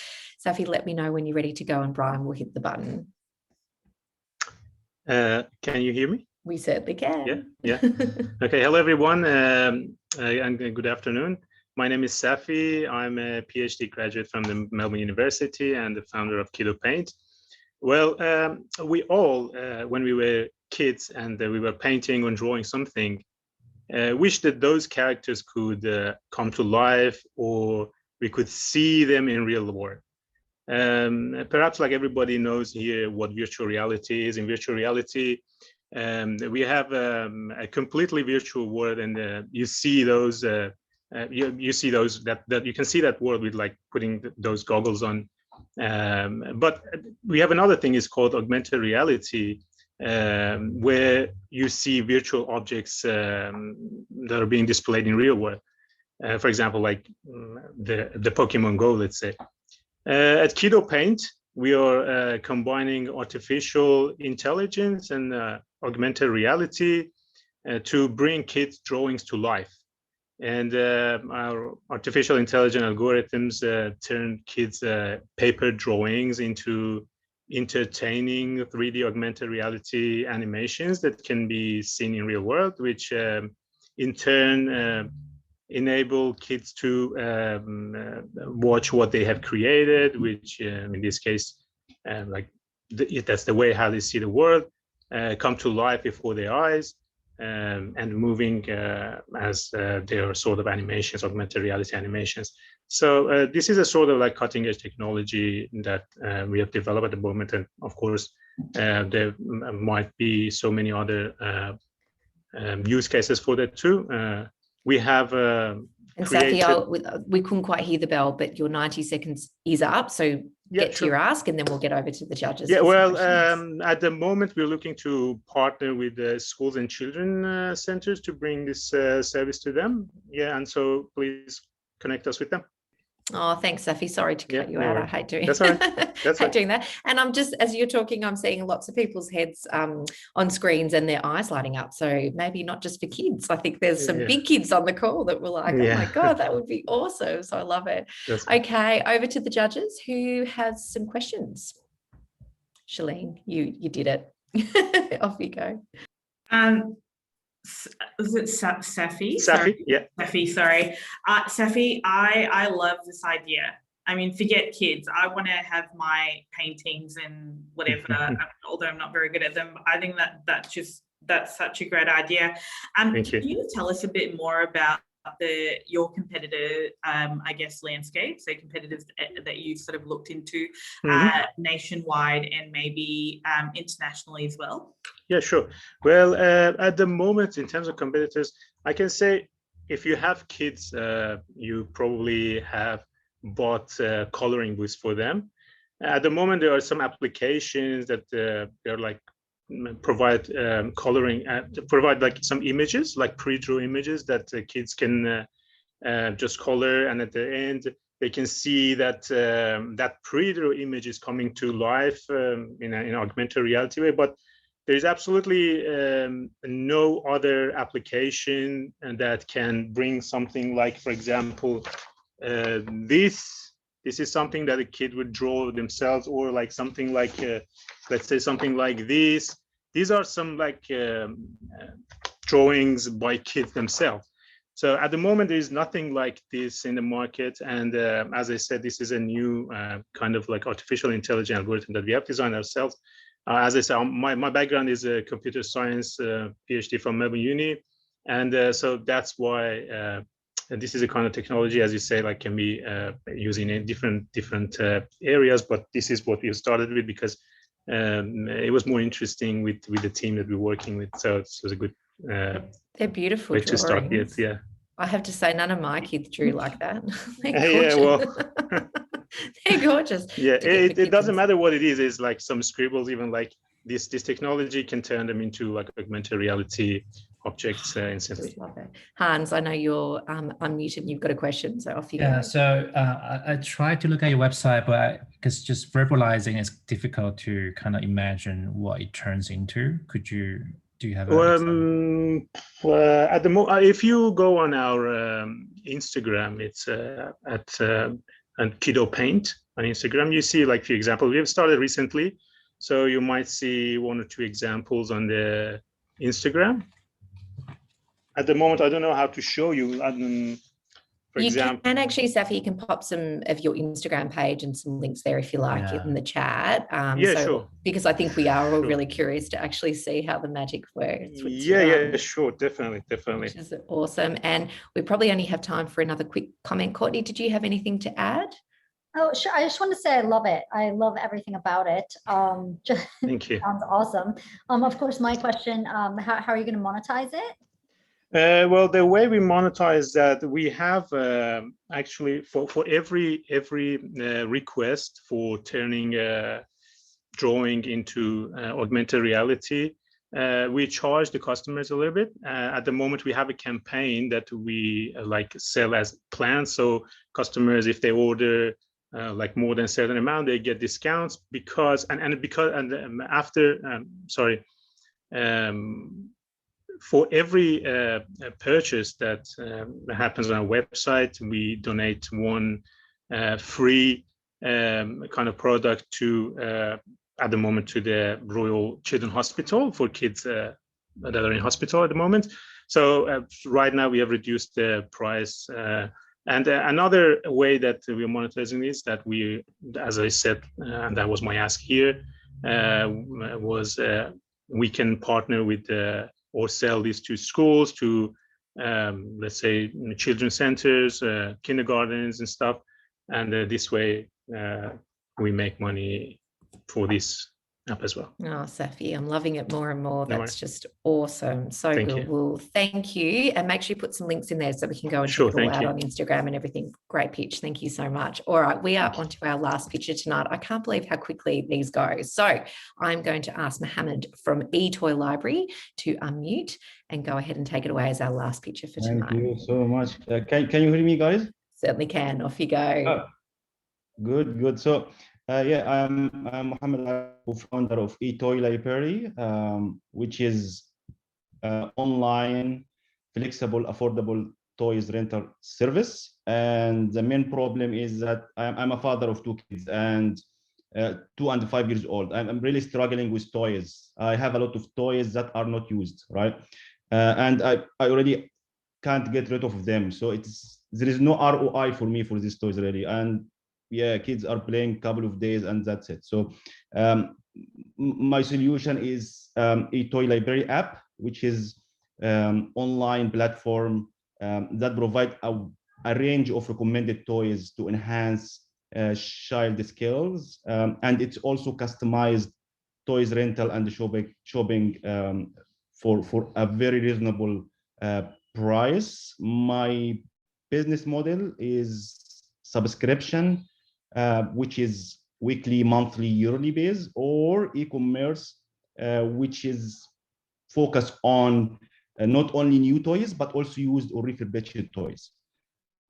Safi, let me know when you're ready to go, and Brian will hit the button. Can you hear me? We certainly can. Yeah. Okay. Hello, everyone, and good afternoon. My name is Safi. I'm a PhD graduate from the Melbourne University and the founder of Kido Paint. Well, we all, when we were kids and we were painting or drawing something, wish that those characters could come to life, or we could see them in real world. Perhaps like everybody knows here what virtual reality is. In virtual reality, we have a completely virtual world, and you see those. You see those that you can see that world with like putting those goggles on. But we have another thing is called augmented reality, where you see virtual objects that are being displayed in real world. For example, like the Pokemon Go, let's say. At Kido Paint, we are combining artificial intelligence and augmented reality to bring kids' drawings to life. And our artificial intelligence algorithms turn kids' paper drawings into entertaining 3D augmented reality animations that can be seen in real world, which in turn enable kids to watch what they have created, which in this case, that's the way how they see the world, come to life before their eyes. And moving as their sort of animations, augmented reality animations. So this is a sort of like cutting edge technology that we have developed at the moment. And of course, there might be so many other use cases for that too. We have and Safi, we couldn't quite hear the bell, but your 90 seconds is up. So get to your ask, and then we'll get over to the judges. Yeah, well, at the moment, we're looking to partner with the schools and children centers to bring this service to them. Yeah, and so please connect us with them. Oh, thanks, Safi. Sorry to cut you out. I hate doing that's all right. That's hate doing that. And I'm just, as you're talking, I'm seeing lots of people's heads on screens and their eyes lighting up. So maybe not just for kids. I think there's some big kids on the call that were like, oh my God, that would be awesome. So I love it. Okay, over to the judges. Who has some questions? Shalene, you did it. Off you go. Was it Safi? Safi, yeah. Safi, sorry. Safi, I love this idea. I mean, forget kids. I want to have my paintings and whatever, although I'm not very good at them. I think that's such a great idea. Thank you. Can you tell us a bit more about your competitor, I guess, landscape, so competitors that you've sort of looked into nationwide and maybe internationally as well? Yeah, sure. Well, at the moment, in terms of competitors, I can say if you have kids, you probably have bought coloring books for them. At the moment, there are some applications that they're like provide coloring, provide like some images, like pre-draw images that kids can just color, and at the end they can see that that pre-draw image is coming to life in an augmented reality way. But there is absolutely no other application that can bring something like, for example, this is something that a kid would draw themselves, or like something like, let's say something like this. These are some like drawings by kids themselves. So at the moment, there is nothing like this in the market. And as I said, this is a new kind of like artificial intelligence algorithm that we have designed ourselves. As I said, my background is a computer science PhD from Melbourne Uni. And so that's why this is a kind of technology, as you say, like can be used in different areas. But this is what we started with because it was more interesting with the team that we're working with. So it was a good they're beautiful way to start it. Yeah, I have to say, none of my kids drew like that. Yeah, well, they're gorgeous. Yeah, it doesn't matter what it is. It's like some scribbles, even like this technology can turn them into like augmented reality objects instantly. Just love it. Hans, I know you're unmuted and you've got a question, so off you go. Yeah, so I tried to look at your website, but because just verbalizing is difficult to kind of imagine what it turns into. Do you have at the moment, if you go on our Instagram, it's at Kido Paint on Instagram. You see like a few examples. We have started recently, so you might see 1 or 2 examples on the Instagram. At the moment, I don't know how to show you. For example, can actually, Safi, you can pop some of your Instagram page and some links there if you like in the chat. Sure. Because I think we are all really curious to actually see how the magic works. Yeah, sure, definitely. Which is awesome. And we probably only have time for another quick comment. Courtney, did you have anything to add? Oh, sure. I just want to say I love it. I love everything about it. Thank you. Sounds awesome. Of course, my question, how are you going to monetize it? Well, the way we monetize that, we have actually for every request for turning drawing into augmented reality, we charge the customers a little bit. At the moment, we have a campaign that we like sell as plans. So customers, if they order like more than a certain amount, they get discounts for every purchase that happens on our website, we donate 1 free kind of product to, at the moment, to the Royal Children's Hospital for kids that are in hospital at the moment. So right now we have reduced the price. And another way that we're monetizing is that we, as I said, and that was my ask here, was we can partner with or sell these to schools, to let's say children's centers, kindergartens and stuff. And this way we make money for this app as well. Oh, Safi, I'm loving it more and more. No That's just awesome. So good. Well, thank you. And make sure you put some links in there so we can go and check it all out on Instagram and everything. Great pitch. Thank you so much. All right, we are on to our last picture tonight. I can't believe how quickly these go. So I'm going to ask Mohamed from eToyLibrary to unmute and go ahead and take it away as our last picture for tonight. Thank you so much. Can you hear me, guys? Certainly can. Off you go. Oh, good. So yeah, I'm Mohamed Ali, founder of eToyLibrary, which is online, flexible, affordable toys rental service. And the main problem is that I'm a father of 2 kids, and 2 and 5 years old. I'm really struggling with toys. I have a lot of toys that are not used, right? And I already can't get rid of them. So there is no ROI for me for these toys really. And yeah, kids are playing a couple of days and that's it. So my solution is eToyLibrary app, which is online platform that provide a range of recommended toys to enhance child skills. And it's also customized toys rental and shopping for a very reasonable price. My business model is subscription, which is weekly, monthly, yearly base, or e-commerce, which is focused on not only new toys, but also used or refurbished toys.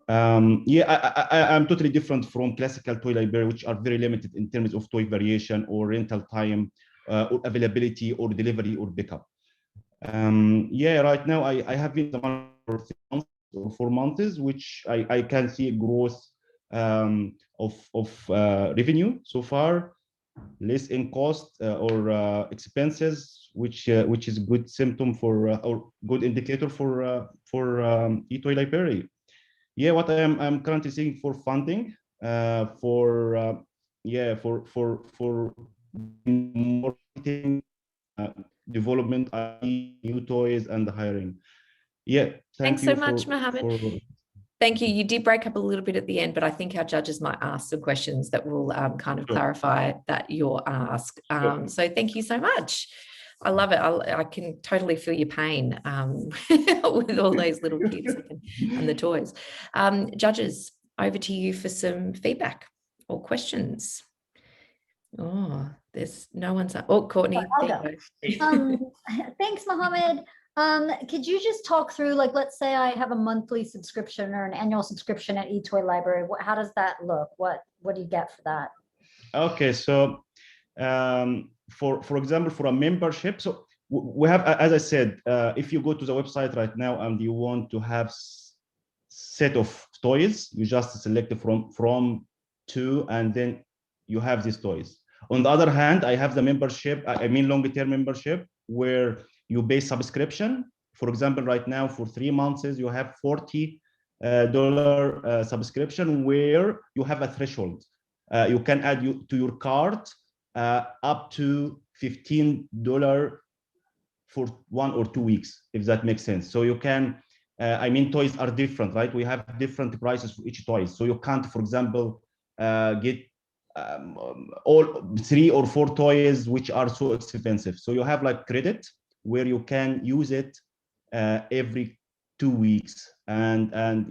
Yeah, I'm totally different from classical toy library, which are very limited in terms of toy variation or rental time or availability or delivery or pickup. Yeah, right now I have been the month for 3 months or 4 months, which I can see a growth of revenue so far, less in cost or expenses, which is a good symptom for or good indicator for eToyLibrary. Yeah, what I'm currently seeing for funding for marketing, development, new toys, and hiring. Yeah, Thanks so much, Mohamed. Thank you. You did break up a little bit at the end, but I think our judges might ask some questions that will kind of clarify that you're asked. So thank you so much. I love it. I can totally feel your pain with all those little kids and the toys. Judges, over to you for some feedback or questions. Oh, there's no one's up. Oh, Courtney. I'll go. Thanks, Mohamed. Could you just talk through, like, let's say I have a monthly subscription or an annual subscription at eToyLibrary. How does that look? What do you get for that? Okay, so for example, for a membership, so we have, as I said, if you go to the website right now and you want to have set of toys, you just select from two, and then you have these toys. On the other hand, I have the membership, I mean long-term membership, where you pay subscription. For example, right now for 3 months, you have $40 subscription where you have a threshold. You can add to your cart up to $15 for 1 or 2 weeks, if that makes sense. So you can, I mean, toys are different, right? We have different prices for each toy. So you can't, for example, get all 3 or 4 toys which are so expensive. So you have like credit where you can use it every 2 weeks, and then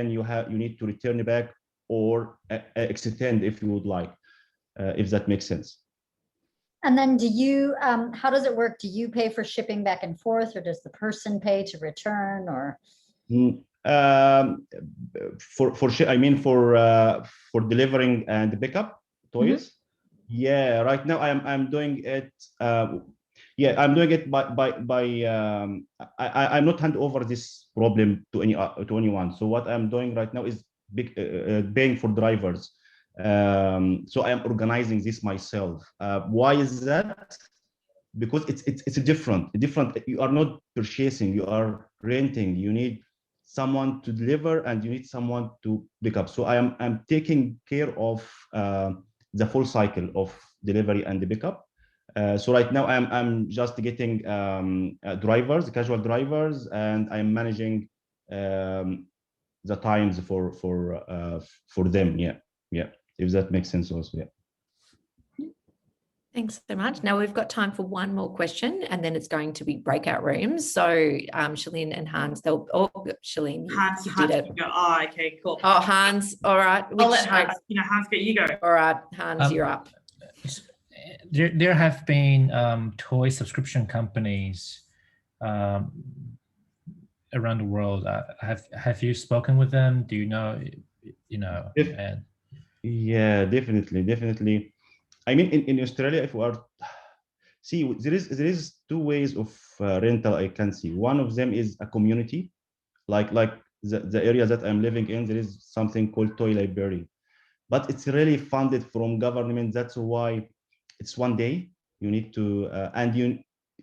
you need to return it back or extend if you would like, if that makes sense. And then do you, how does it work? Do you pay for shipping back and forth, or does the person pay to return, or? For delivering and pickup toys. Yeah, right now I'm doing it. I'm doing it I'm not hand over this problem to anyone. So what I'm doing right now is paying for drivers. So I am organizing this myself. Why is that? Because it's different. You are not purchasing, you are renting. You need someone to deliver and you need someone to pick up. So I'm taking care of the full cycle of delivery and the pickup. So right now I'm just getting drivers, casual drivers, and I'm managing the times for them. Yeah, if that makes sense also. Yeah. Thanks so much. Now we've got time for one more question, and then it's going to be breakout rooms. So Shalene and Hans, Shalene, Hans, you did it. Oh, okay, cool. Oh, Hans, all right. I'll let Hans, Hans, you go. All right, Hans, you're up. There have been toy subscription companies around the world. Have you spoken with them? Do you know? Yeah, definitely. I mean, in Australia, if we are there is 2 ways of rental I can see. One of them is a community, like the area that I'm living in. There is something called eToyLibrary, but it's really funded from government. That's why it's 1 day. You need to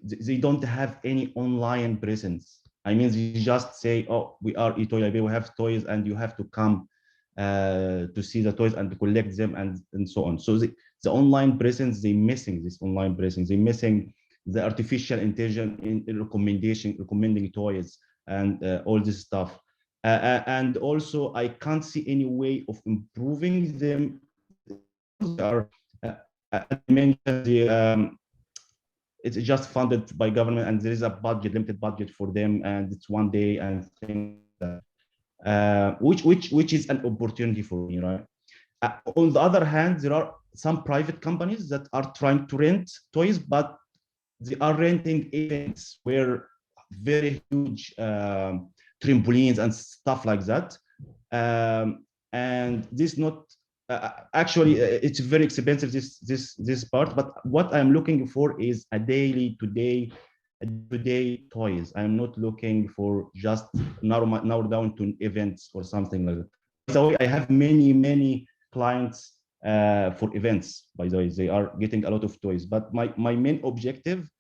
they don't have any online presence. I mean, they just say, oh, we are eToyLibrary, we have toys, and you have to come to see the toys and to collect them and so on. So the online presence, they're missing this online presence. They're missing the artificial intelligence in recommending toys and all this stuff. And also, I can't see any way of improving them. They are, I mentioned, it's just funded by government, and there is a budget, limited budget for them, and it's 1 day and things like that. Which is an opportunity for me, right? On the other hand, there are some private companies that are trying to rent toys, but they are renting events where very huge trampolines and stuff like that. And this not actually, it's very expensive, this part, but what I'm looking for is a daily today toys. I'm not looking for just narrow down to events or something like that. So I have many clients for events. By the way, they are getting a lot of toys, but my main objective,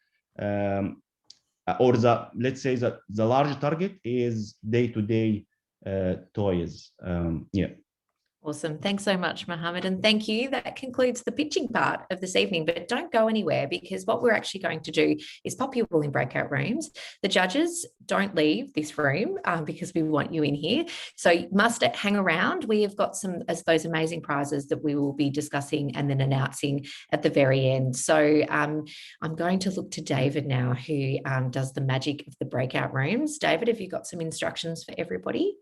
or let's say that the large target is day-to-day toys. Yeah. Awesome. Thanks so much, Mohamed. And thank you. That concludes the pitching part of this evening, but don't go anywhere, because what we're actually going to do is pop you all in breakout rooms. The judges, don't leave this room because we want you in here. So you must hang around. We have got some of those amazing prizes that we will be discussing and then announcing at the very end. So I'm going to look to David now, who does the magic of the breakout rooms. David, have you got some instructions for everybody?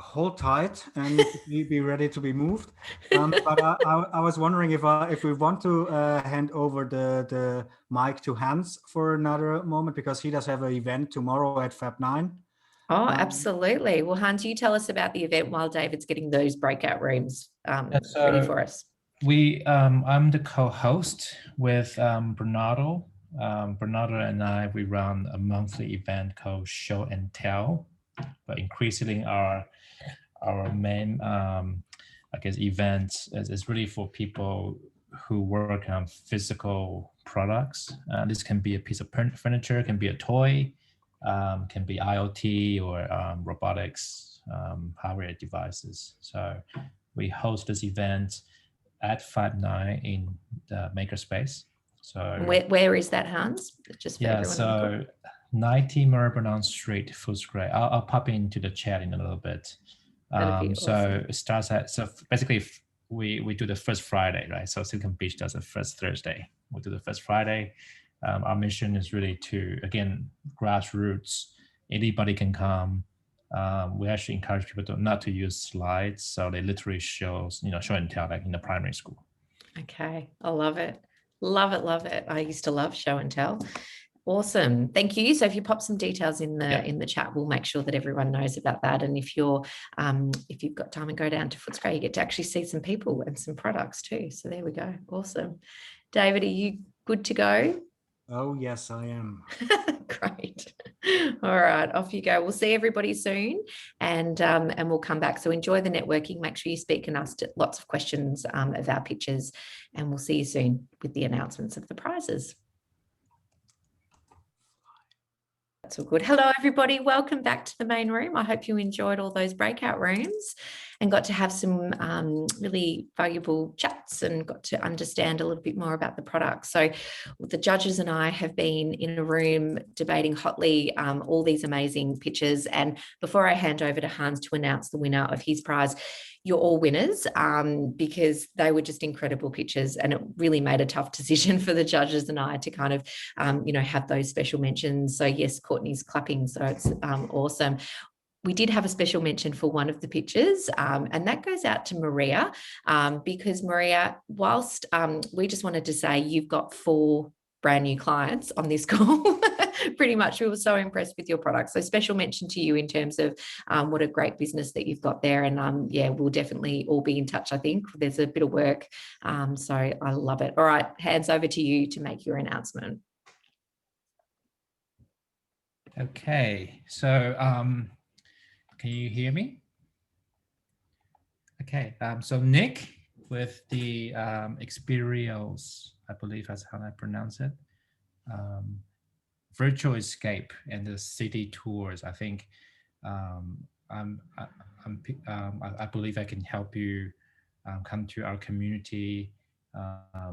Hold tight and be ready to be moved. But I was wondering if we want to hand over the mic to Hans for another moment, because he does have an event tomorrow at Fab 9. Oh, absolutely. Well, Hans, you tell us about the event while David's getting those breakout rooms ready for us. I'm the co-host with Bernardo. Bernardo and I, we run a monthly event called Show and Tell, but increasingly our main, I guess, events is really for people who work on physical products. This can be a piece of furniture, can be a toy, can be IoT or robotics, hardware devices. So we host this event at 5/9 in the makerspace. So where is that, Hans? Just for everyone. So 90 Melbourne Street, Footscray. I'll pop into the chat in a little bit. Awesome. So it starts at, so basically we do the first Friday, right? So Silicon Beach does the first Thursday. We do the first Friday. Our mission is really to, again, grassroots. Anybody can come. We actually encourage people not to use slides, so they literally show and tell, like in the primary school. Okay, I love it. Love it, love it. I used to love show and tell. Awesome. Thank you. So if you pop some details in the chat, we'll make sure that everyone knows about that. And if you've got time and go down to Footscray, you get to actually see some people and some products too. So there we go. Awesome. David, are you good to go? Oh, yes, I am. Great. All right, off you go. We'll see everybody soon, and we'll come back. So enjoy the networking. Make sure you speak and ask lots of questions of our pitches, and we'll see you soon with the announcements of the prizes. That's all good. Hello, everybody. Welcome back to the main room. I hope you enjoyed all those breakout rooms and got to have some really valuable chats and got to understand a little bit more about the product. So the judges and I have been in a room debating hotly all these amazing pitches. And before I hand over to Hans to announce the winner of his prize, you're all winners because they were just incredible pitches, and it really made a tough decision for the judges and I to kind of, have those special mentions. So yes, Courtney's clapping, so it's awesome. We did have a special mention for one of the pitches, and that goes out to Maria, because Maria, whilst we just wanted to say you've got 4 brand new clients on this call, pretty much we were so impressed with your product. So special mention to you in terms of what a great business that you've got there. And we'll definitely all be in touch. I think there's a bit of work. So I love it. All right, hands over to you to make your announcement. Okay, so can you hear me? Okay, so Nick with the Experios, I believe that's how I pronounce it, virtual escape and the city tours. I think I believe I can help you come to our community,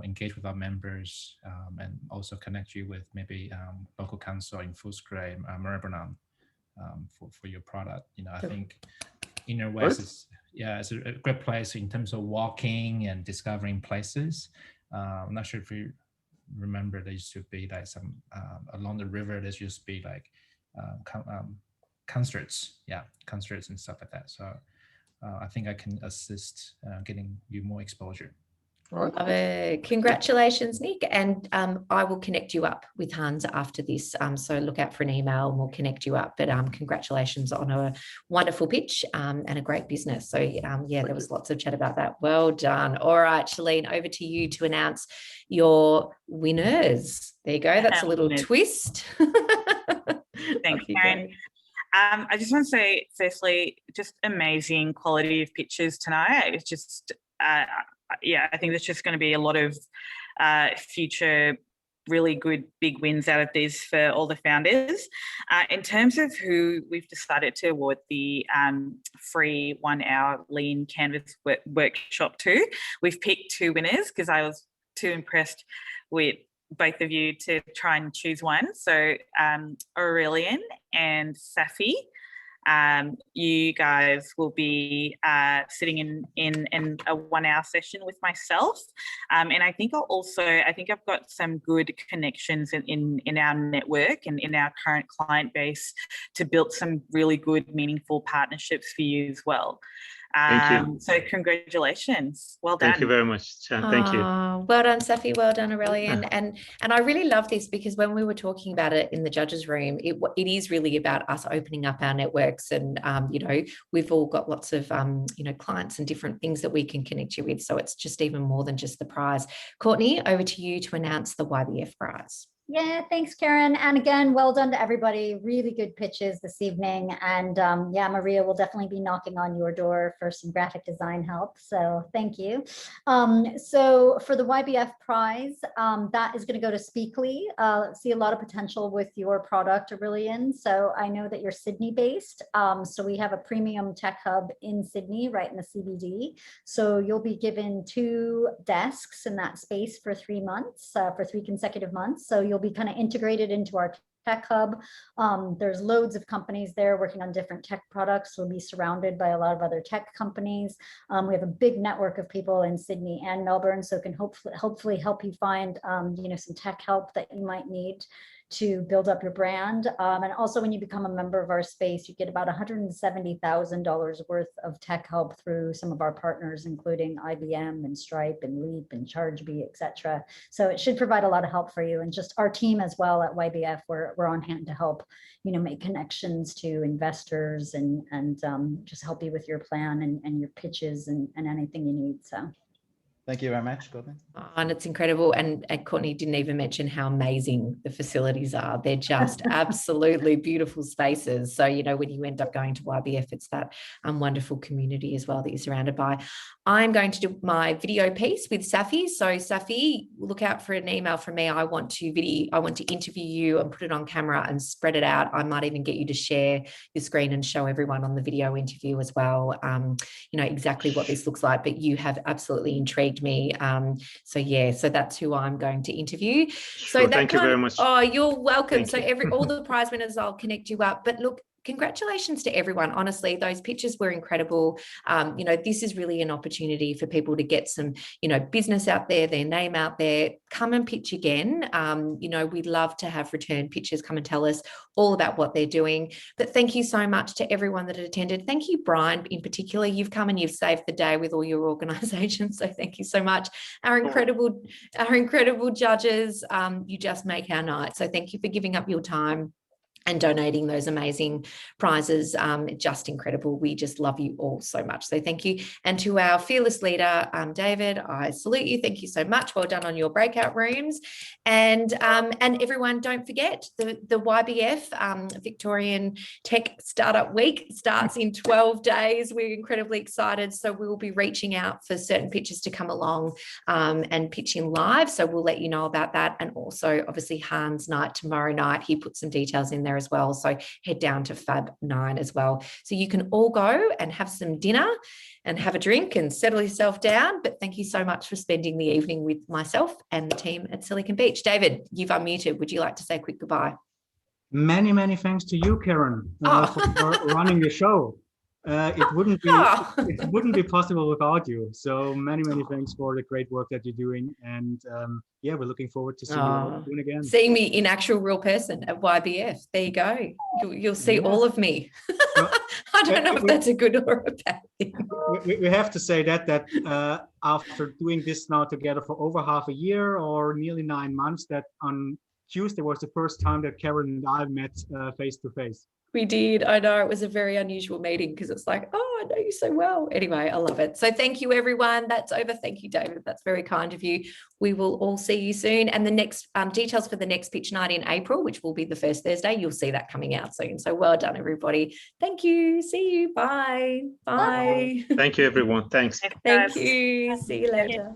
engage with our members, and also connect you with maybe local council in Footscray, Melbourne, for your product. I think Inner West is it's a great place in terms of walking and discovering places. I'm not sure if you remember, there used to be like some along the river. There used to be like concerts, and stuff like that. So I think I can assist getting you more exposure. Love it. Congratulations, Nick. And I will connect you up with Hans after this. So look out for an email and we'll connect you up. But congratulations on a wonderful pitch and a great business. So yeah, there was lots of chat about that. Well done. All right, Shalene, over to you to announce your winners. There you go. That's a little twist. Thanks, Karen. I just want to say, firstly, just amazing quality of pictures tonight. It's just, yeah, I think there's just going to be a lot of future really good big wins out of this for all the founders. In terms of who we've decided to award the free 1 hour lean canvas workshop to, we've picked 2 winners because I was too impressed with both of you to try and choose one. So Aurelien and Safi, you guys will be sitting in a 1 hour session with myself. And I think I've got some good connections in our network and in our current client base to build some really good, meaningful partnerships for you as well. Thank you. So congratulations. Well done. Thank you very much. Thank you. Well done, Safi. Well done, Aurelien. And I really love this because when we were talking about it in the judges' room, it is really about us opening up our networks. And, you know, we've all got lots of, you know, clients and different things that we can connect you with. So it's just even more than just the prize. Courtney, over to you to announce the YBF prize. Yeah, thanks, Karen. And again, well done to everybody. Really good pitches this evening. And yeah, Maria will definitely be knocking on your door for some graphic design help. So thank you. So for the YBF prize, that is going to go to Speakly. See a lot of potential with your product, Aurelien. So I know that you're Sydney based. So we have a premium tech hub in Sydney, right in the CBD. So you'll be given 2 desks in that space for 3 months, for 3 consecutive months. So you'll be kind of integrated into our tech hub. There's loads of companies there working on different tech products. We'll be surrounded by a lot of other tech companies. We have a big network of people in Sydney and Melbourne, so it can hopefully help you find you know, some tech help that you might need to build up your brand. And also when you become a member of our space, you get about $170,000 worth of tech help through some of our partners, including IBM and Stripe and Leap and ChargeBee, etc. So it should provide a lot of help for you. And just our team as well at YBF, we're on hand to help, you know, make connections to investors and just help you with your plan and your pitches and anything you need. So. Thank you very much, Courtney. And it's incredible. And Courtney didn't even mention how amazing the facilities are. They're just absolutely beautiful spaces. So, you know, when you end up going to YBF, it's that wonderful community as well that you're surrounded by. I'm going to do my video piece with Safi. So Safi, look out for an email from me. I want to interview you and put it on camera and spread it out. I might even get you to share your screen and show everyone on the video interview as well, you know, exactly what this looks like. But you have absolutely intrigued me. So yeah, so that's who I'm going to interview. Sure, So thank you very much. Oh, you're welcome. Thank So you. all the prize winners, I'll connect you up. But look, congratulations to everyone. Honestly, those pictures were incredible. You know, this is really an opportunity for people to get some, you know, business out there, their name out there. Come and pitch again. You know, we'd love to have return pitches. Come and tell us all about what they're doing. But thank you so much to everyone that attended. Thank you, Brian, in particular. You've come and you've saved the day with all your organizations. So thank you so much. Our incredible judges. You just make our night. So thank you for giving up your time and donating those amazing prizes. Just incredible. We just love you all so much. So thank you. And to our fearless leader, David, I salute you. Thank you so much. Well done on your breakout rooms. And everyone, don't forget the YBF Victorian Tech Startup Week starts in 12 days. We're incredibly excited. So we will be reaching out for certain pitches to come along and pitching live. So we'll let you know about that. And also obviously Hans night tomorrow night, he put some details in there as well. So head down to Fab 9 as well. So you can all go and have some dinner and have a drink and settle yourself down. But thank you so much for spending the evening with myself and the team at Silicon Beach. David, you've unmuted. Would you like to say a quick goodbye? Many thanks to you, Karen, for running the show. It wouldn't be Oh. it wouldn't be possible without you. So many thanks for the great work that you're doing, and yeah, we're looking forward to seeing you soon again. Seeing me in actual real person at YBF. There you go. You'll see all of me. Well, I don't know if that's a good or a bad thing. We have to say that after doing this now together for over half a year or nearly 9 months, that on Tuesday was the first time that Karen and I met face to face. We did. I know it was a very unusual meeting because it's like, oh, I know you so well. Anyway, I love it. So thank you, everyone. That's over. Thank you, David. That's very kind of you. We will all see you soon. And the next details for the next pitch night in April, which will be the first Thursday, you'll see that coming out soon. So well done, everybody. Thank you. See you. Bye. Bye. Thank you, everyone. Thanks. Thank you. See you later.